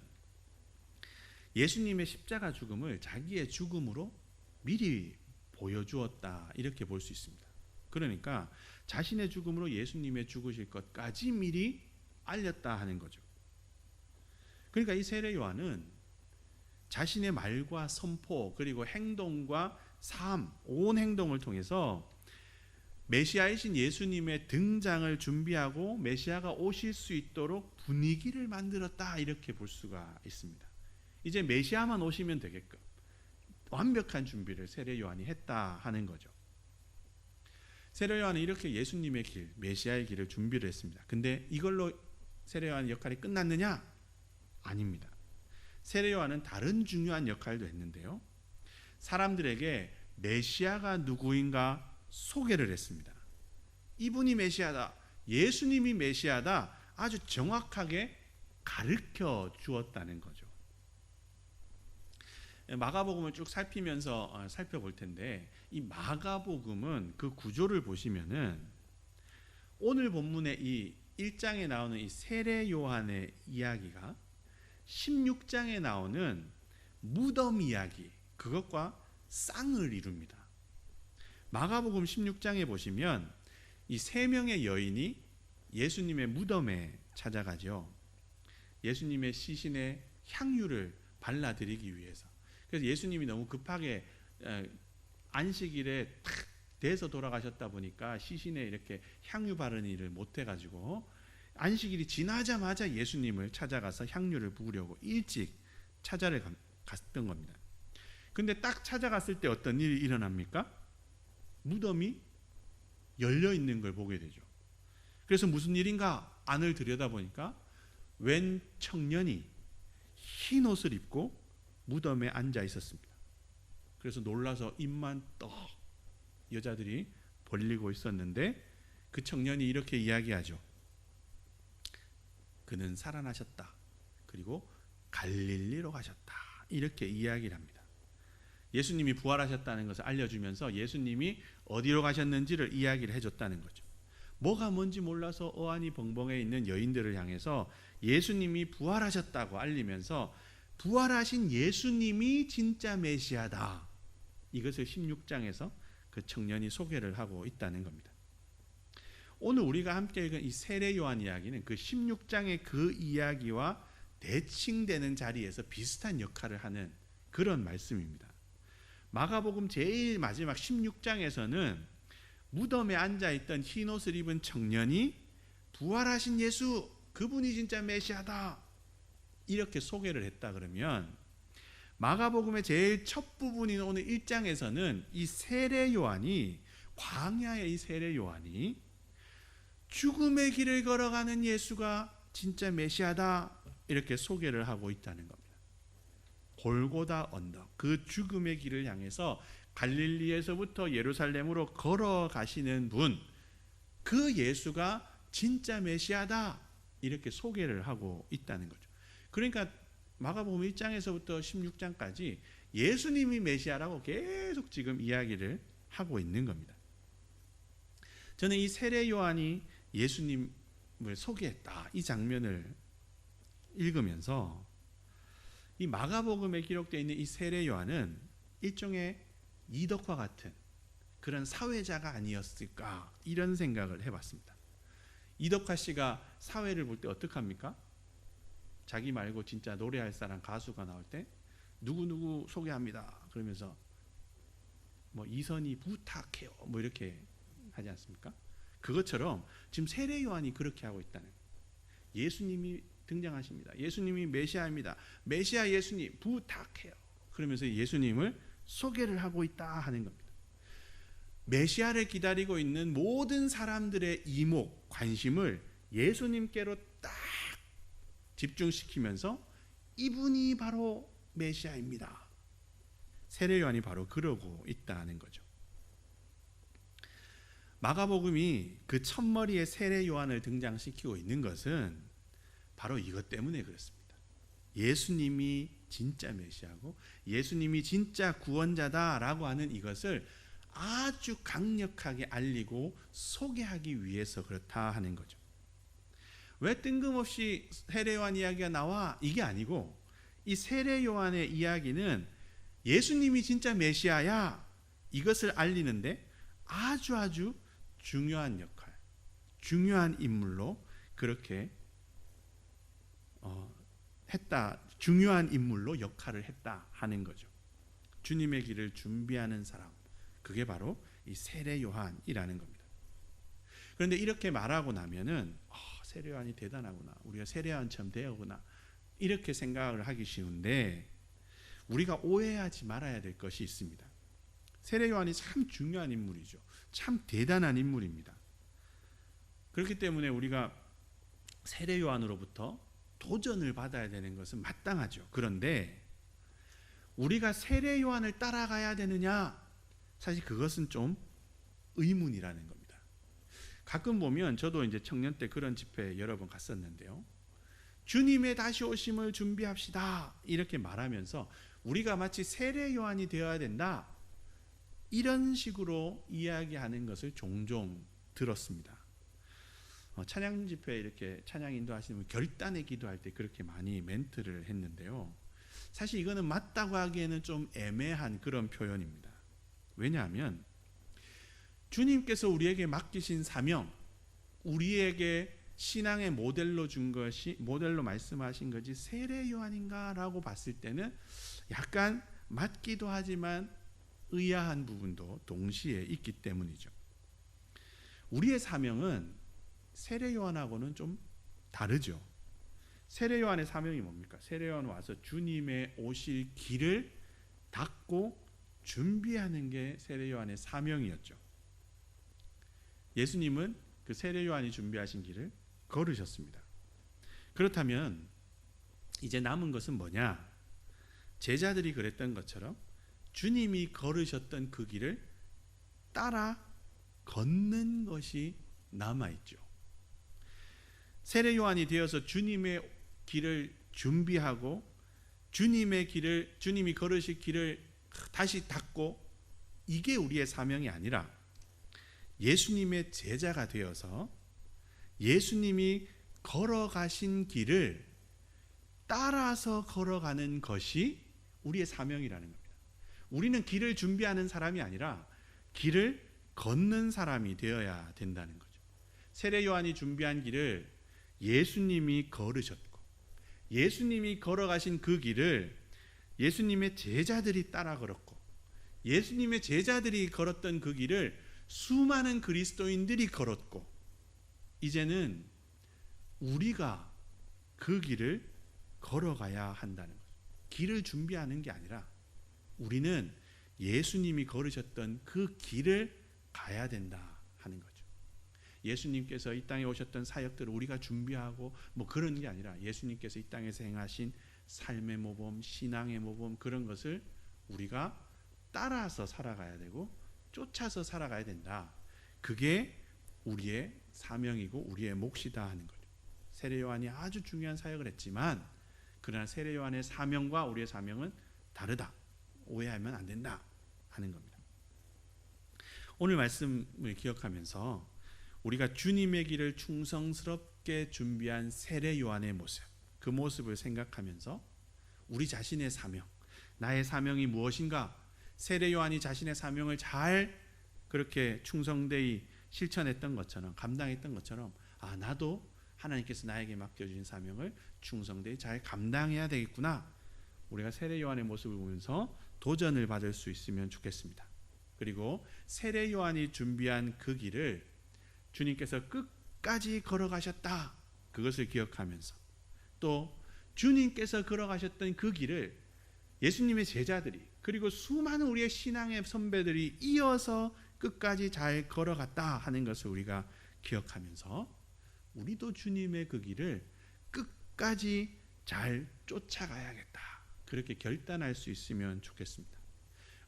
예수님의 십자가 죽음을 자기의 죽음으로 미리 보여주었다 이렇게 볼 수 있습니다. 그러니까 자신의 죽음으로 예수님의 죽으실 것까지 미리 알렸다 하는 거죠. 그러니까 이 세례 요한은 자신의 말과 선포 그리고 행동과 삶, 온 행동을 통해서 메시아이신 예수님의 등장을 준비하고 메시아가 오실 수 있도록 분위기를 만들었다, 이렇게 볼 수가 있습니다. 이제 메시아만 오시면 되게끔 완벽한 준비를 세례 요한이 했다 하는 거죠. 세례 요한은 이렇게 예수님의 길, 메시아의 길을 준비를 했습니다. 근데 이걸로 세례 요한의 역할이 끝났느냐? 아닙니다. 세례 요한은 다른 중요한 역할도 했는데요. 사람들에게 메시아가 누구인가 소개를 했습니다. 이분이 메시아다, 예수님이 메시아다, 아주 정확하게 가르쳐 주었다는 거죠. 마가복음을 쭉 살피면서 살펴볼 텐데, 이 마가복음은 그 구조를 보시면은 오늘 본문의 이 1장에 나오는 이 세례 요한의 이야기가 16장에 나오는 무덤 이야기, 그것과 쌍을 이룹니다. 마가복음 16장에 보시면 이 세 명의 여인이 예수님의 무덤에 찾아가죠. 예수님의 시신에 향유를 발라드리기 위해서. 그래서 예수님이 너무 급하게 안식일에 탁 돼서 돌아가셨다 보니까 시신에 이렇게 향유 바르는 일을 못 해가지고 안식일이 지나자마자 예수님을 찾아가서 향유를 부으려고 일찍 찾아를 갔던 겁니다. 근데 딱 찾아갔을 때 어떤 일이 일어납니까? 무덤이 열려 있는 걸 보게 되죠. 그래서 무슨 일인가 안을 들여다보니까 웬 청년이 흰 옷을 입고 무덤에 앉아 있었습니다. 그래서 놀라서 입만 떡 여자들이 벌리고 있었는데 그 청년이 이렇게 이야기하죠. 그는 살아나셨다. 그리고 갈릴리로 가셨다. 이렇게 이야기를 합니다. 예수님이 부활하셨다는 것을 알려주면서 예수님이 어디로 가셨는지를 이야기를 해줬다는 거죠. 뭐가 뭔지 몰라서 어안이 벙벙해 있는 여인들을 향해서 예수님이 부활하셨다고 알리면서 부활하신 예수님이 진짜 메시아다, 이것을 16장에서 그 청년이 소개를 하고 있다는 겁니다. 오늘 우리가 함께 읽은 이 세례 요한 이야기는 그 16장의 그 이야기와 대칭되는 자리에서 비슷한 역할을 하는 그런 말씀입니다. 마가복음 제일 마지막 16장에서는 무덤에 앉아있던 흰옷을 입은 청년이 부활하신 예수, 그분이 진짜 메시아다, 이렇게 소개를 했다 그러면, 마가복음의 제일 첫 부분인 오늘 1장에서는 이 세례 요한이, 광야의 이 세례 요한이 죽음의 길을 걸어가는 예수가 진짜 메시아다, 이렇게 소개를 하고 있다는 겁니다. 골고다 언덕, 그 죽음의 길을 향해서 갈릴리에서부터 예루살렘으로 걸어가시는 분, 그 예수가 진짜 메시아다, 이렇게 소개를 하고 있다는 거죠. 그러니까 마가복음 1장에서부터 16장까지 예수님이 메시아라고 계속 지금 이야기를 하고 있는 겁니다. 저는 이 세례 요한이 예수님을 소개했다, 이 장면을 읽으면서 이 마가복음에 기록되어 있는 이 세례 요한은 일종의 이덕화 같은 그런 사회자가 아니었을까, 이런 생각을 해봤습니다. 이덕화 씨가 사회를 볼 때 어떡합니까? 자기 말고 진짜 노래할 사람 가수가 나올 때 누구누구 소개합니다 그러면서 뭐 이선희 부탁해요 뭐 이렇게 하지 않습니까? 그것처럼 지금 세례 요한이 그렇게 하고 있다는 거예요. 예수님이 등장하십니다. 예수님이 메시아입니다. 메시아 예수님 부탁해요. 그러면서 예수님을 소개를 하고 있다 하는 겁니다. 메시아를 기다리고 있는 모든 사람들의 이목, 관심을 예수님께로 딱 집중시키면서 이분이 바로 메시아입니다. 세례 요한이 바로 그러고 있다는 거죠. 마가복음이 그 첫머리에 세례 요한을 등장시키고 있는 것은 바로 이것 때문에 그렇습니다. 예수님이 진짜 메시아고 예수님이 진짜 구원자다라고 하는 이것을 아주 강력하게 알리고 소개하기 위해서 그렇다 하는 거죠. 왜 뜬금없이 세례 요한 이야기가 나와? 이게 아니고 이 세례 요한의 이야기는 예수님이 진짜 메시아야, 이것을 알리는데 아주 중요한 역할, 중요한 인물로 그렇게 했다, 중요한 인물로 역할을 했다 하는 거죠. 주님의 길을 준비하는 사람, 그게 바로 이 세례 요한이라는 겁니다. 그런데 이렇게 말하고 나면은 세례 요한이 대단하구나, 우리가 세례 요한처럼 되어구나, 이렇게 생각을 하기 쉬운데 우리가 오해하지 말아야 될 것이 있습니다. 세례 요한이 참 중요한 인물이죠. 참 대단한 인물입니다. 그렇기 때문에 우리가 세례 요한으로부터 도전을 받아야 되는 것은 마땅하죠. 그런데 우리가 세례 요한을 따라가야 되느냐, 사실 그것은 좀 의문이라는 겁니다. 가끔 보면, 저도 이제 청년 때 그런 집회 여러 번 갔었는데요, 주님의 다시 오심을 준비합시다 이렇게 말하면서 우리가 마치 세례 요한이 되어야 된다, 이런 식으로 이야기하는 것을 종종 들었습니다. 찬양 집회 이렇게 찬양 인도하시는 분 결단의 기도할 때 그렇게 많이 멘트를 했는데요, 사실 이거는 맞다고 하기에는 좀 애매한 그런 표현입니다. 왜냐하면 주님께서 우리에게 맡기신 사명, 우리에게 신앙의 모델로 준 것이, 모델로 말씀하신 것이 세례 요한인가라고 봤을 때는 약간 맞기도 하지만 의아한 부분도 동시에 있기 때문이죠. 우리의 사명은 세례 요한하고는 좀 다르죠. 세례 요한의 사명이 뭡니까? 세례 요한 와서 주님의 오실 길을 닦고 준비하는 게 세례 요한의 사명이었죠. 예수님은 그 세례 요한이 준비하신 길을 걸으셨습니다. 그렇다면 이제 남은 것은 뭐냐? 제자들이 그랬던 것처럼 주님이 걸으셨던 그 길을 따라 걷는 것이 남아있죠. 세례 요한이 되어서 주님의 길을 준비하고 주님의 길을, 주님이 걸으실 길을 다시 닦고, 이게 우리의 사명이 아니라 예수님의 제자가 되어서 예수님이 걸어가신 길을 따라서 걸어가는 것이 우리의 사명이라는 겁니다. 우리는 길을 준비하는 사람이 아니라 길을 걷는 사람이 되어야 된다는 거죠. 세례 요한이 준비한 길을 예수님이 걸으셨고, 예수님이 걸어가신 그 길을 예수님의 제자들이 따라 걸었고, 예수님의 제자들이 걸었던 그 길을 수많은 그리스도인들이 걸었고, 이제는 우리가 그 길을 걸어가야 한다는 거죠. 길을 준비하는 게 아니라 우리는 예수님이 걸으셨던 그 길을 가야 된다 하는 거죠. 예수님께서 이 땅에 오셨던 사역들을 우리가 준비하고 뭐 그런 게 아니라 예수님께서 이 땅에서 행하신 삶의 모범, 신앙의 모범, 그런 것을 우리가 따라서 살아가야 되고 쫓아서 살아가야 된다. 그게 우리의 사명이고 우리의 몫이다 하는 거죠. 세례 요한이 아주 중요한 사역을 했지만, 그러나 세례 요한의 사명과 우리의 사명은 다르다, 오해하면 안 된다 하는 겁니다. 오늘 말씀을 기억하면서 우리가 주님의 길을 충성스럽게 준비한 세례 요한의 모습, 그 모습을 생각하면서 우리 자신의 사명, 나의 사명이 무엇인가, 세례 요한이 자신의 사명을 잘 그렇게 충성되이 실천했던 것처럼, 감당했던 것처럼, 나도 하나님께서 나에게 맡겨주신 사명을 충성되이 잘 감당해야 되겠구나, 우리가 세례 요한의 모습을 보면서 도전을 받을 수 있으면 좋겠습니다. 그리고 세례 요한이 준비한 그 길을 주님께서 끝까지 걸어가셨다, 그것을 기억하면서, 또 주님께서 걸어가셨던 그 길을 예수님의 제자들이, 그리고 수많은 우리의 신앙의 선배들이 이어서 끝까지 잘 걸어갔다 하는 것을 우리가 기억하면서 우리도 주님의 그 길을 끝까지 잘 쫓아가야겠다, 그렇게 결단할 수 있으면 좋겠습니다.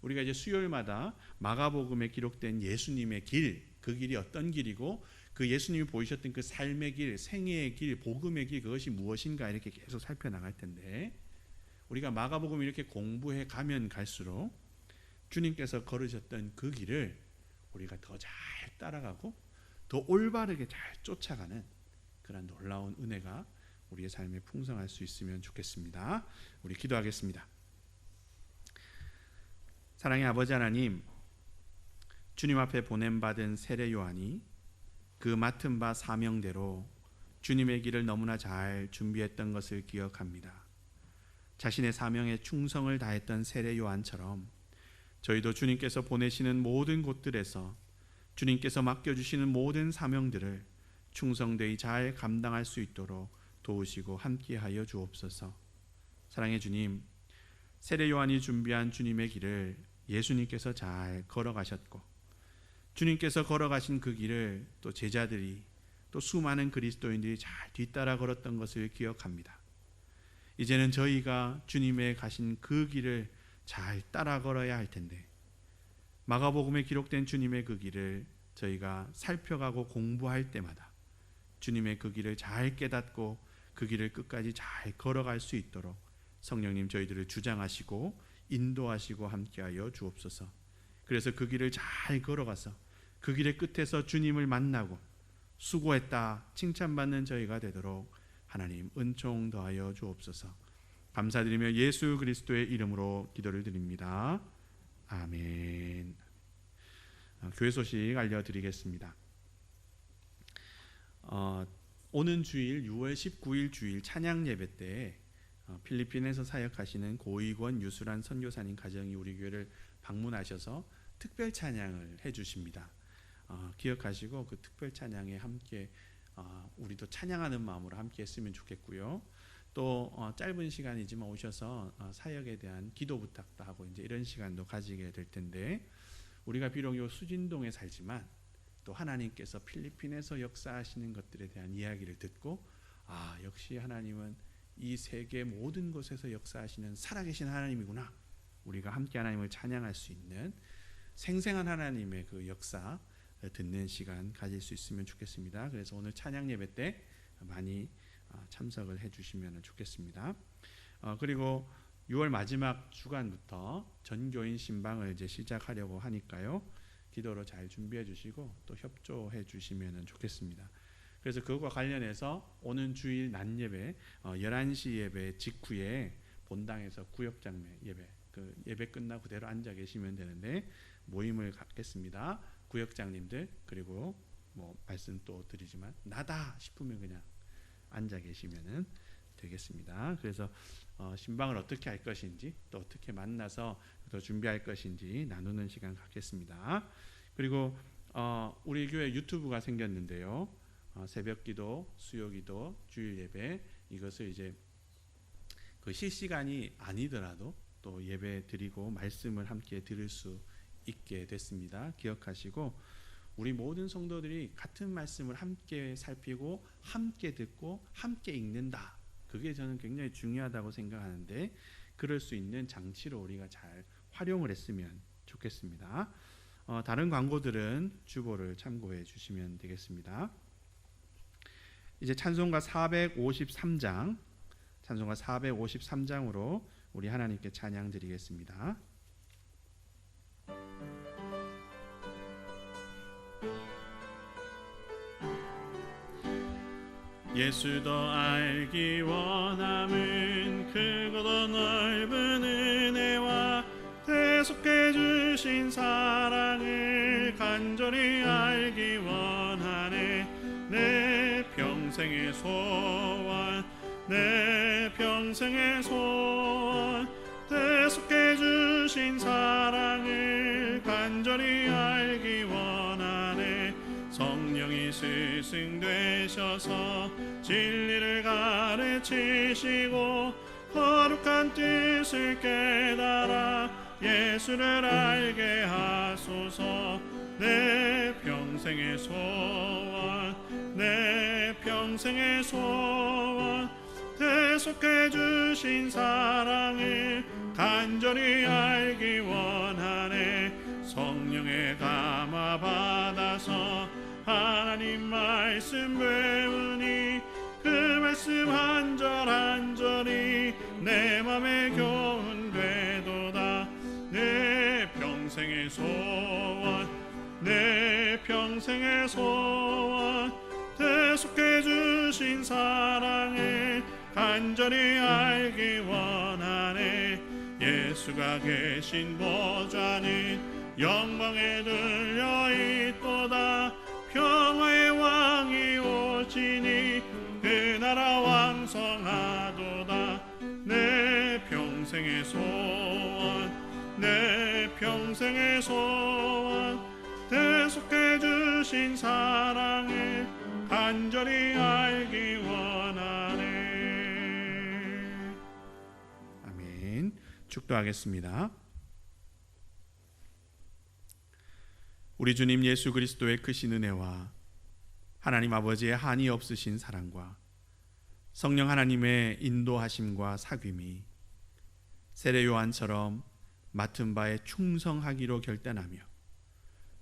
우리가 이제 수요일마다 마가복음에 기록된 예수님의 길, 그 길이 어떤 길이고 그 예수님이 보이셨던 그 삶의 길, 생애의 길, 복음의 길, 그것이 무엇인가 이렇게 계속 살펴나갈 텐데, 우리가 마가복음 이렇게 공부해 가면 갈수록 주님께서 걸으셨던 그 길을 우리가 더 잘 따라가고 더 올바르게 잘 쫓아가는 그런 놀라운 은혜가 우리의 삶에 풍성할 수 있으면 좋겠습니다. 우리 기도하겠습니다. 사랑의 아버지 하나님, 주님 앞에 보냄받은 세례 요한이 그 맡은 바 사명대로 주님의 길을 너무나 잘 준비했던 것을 기억합니다. 자신의 사명에 충성을 다했던 세례 요한처럼 저희도 주님께서 보내시는 모든 곳들에서 주님께서 맡겨주시는 모든 사명들을 충성되이 잘 감당할 수 있도록 도우시고 함께하여 주옵소서. 사랑의 주님, 세례 요한이 준비한 주님의 길을 예수님께서 잘 걸어가셨고 주님께서 걸어가신 그 길을 또 제자들이 또 수많은 그리스도인들이 잘 뒤따라 걸었던 것을 기억합니다. 이제는 저희가 주님의 가신 그 길을 잘 따라 걸어야 할 텐데 마가복음에 기록된 주님의 그 길을 저희가 살펴가고 공부할 때마다 주님의 그 길을 잘 깨닫고 그 길을 끝까지 잘 걸어갈 수 있도록 성령님 저희들을 주장하시고 인도하시고 함께하여 주옵소서. 그래서 그 길을 잘 걸어가서 그 길의 끝에서 주님을 만나고 수고했다 칭찬받는 저희가 되도록 하나님 은총 더하여 주옵소서. 감사드리며 예수 그리스도의 이름으로 기도를 드립니다. 아멘. 교회 소식 알려드리겠습니다. 오는 주일 6월 19일 주일 찬양 예배 때 필리핀에서 사역하시는 고익원 유수란 선교사님 가정이 우리 교회를 방문하셔서 특별 찬양을 해주십니다. 기억하시고 그 특별 찬양에 함께 우리도 찬양하는 마음으로 함께 했으면 좋겠고요. 또 짧은 시간이지만 오셔서 사역에 대한 기도 부탁도 하고 이제 이런 시간도 가지게 될 텐데 우리가 비록 요 수진동에 살지만 또 하나님께서 필리핀에서 역사하시는 것들에 대한 이야기를 듣고 역시 하나님은 이 세계 모든 곳에서 역사하시는 살아계신 하나님이구나. 우리가 함께 하나님을 찬양할 수 있는 생생한 하나님의 그 역사 듣는 시간 가질 수 있으면 좋겠습니다. 그래서 오늘 찬양 예배 때 많이 참석을 해주시면 좋겠습니다. 그리고 6월 마지막 주간부터 전교인 신방을 이제 시작하려고 하니까요. 기도로 잘 준비해 주시고 또 협조해 주시면 좋겠습니다. 그래서 그것과 관련해서 오는 주일 낮 예배 11시 예배 직후에 본당에서 구역장례 예배 그 예배 끝나고 그대로 앉아 계시면 되는데 모임을 갖겠습니다. 구역장님들 그리고 뭐 말씀 또 드리지만 나다 싶으면 그냥 앉아 계시면 되겠습니다. 그래서 신방을 어떻게 할 것인지 또 어떻게 만나서 더 준비할 것인지 나누는 시간 갖겠습니다. 그리고 우리 교회 유튜브가 생겼는데요. 새벽기도, 수요기도, 주일예배 이것을 이제 그 실시간이 아니더라도 또 예배 드리고 말씀을 함께 들을 수 있게 됐습니다. 기억하시고 우리 모든 성도들이 같은 말씀을 함께 살피고 함께 듣고 함께 읽는다. 그게 저는 굉장히 중요하다고 생각하는데 그럴 수 있는 장치로 우리가 잘 활용을 했으면 좋겠습니다. 다른 광고들은 주보를 참고해 주시면 되겠습니다. 이제 찬송가 453장 찬송가 453장으로 우리 하나님께 찬양 드리겠습니다. 예수 더 알기 원함은 크고도 넓은 은혜와 대속해 주신 사랑을 간절히 알기 원하네. 내 평생의 소원 내 평생의 소원 대속해 주신 사랑을 간절히 알기 원하네. 성령이 스승 되셔서 진리를 가르치시고 거룩한 뜻을 깨달아 예수를 알게 하소서. 내 평생의 소원 내 평생의 소원 대속해 주신 사랑을 간절히 알기 원하네. 성령의 감화 받아서 하나님 말씀 배우니 그 말씀 한 절 한 절이 내 맘에 교훈되도다. 내 평생의 소원 내 평생의 소원 대속해 주신 사랑을 간절히 알기 원하네. 예수가 계신 보좌는 영광에 들려 있도다. 평화의 왕이 오시니 평생의 소원, 내 평생의 소원, 대속해 주신 사랑을 간절히 알기 원하네. 아멘. 축도하겠습니다. 우리 주님 예수 그리스도의 크신 은혜와 하나님 아버지의 한이 없으신 사랑과 성령 하나님의 인도하심과 사귐이 세례 요한처럼 맡은 바에 충성하기로 결단하며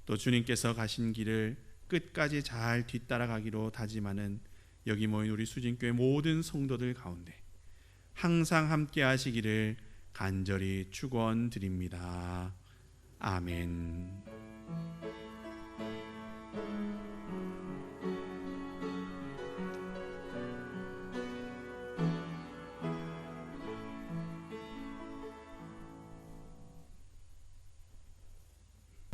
또 주님께서 가신 길을 끝까지 잘 뒤따라가기로 다짐하는 여기 모인 우리 수진교회 모든 성도들 가운데 항상 함께 하시기를 간절히 축원드립니다. 아멘.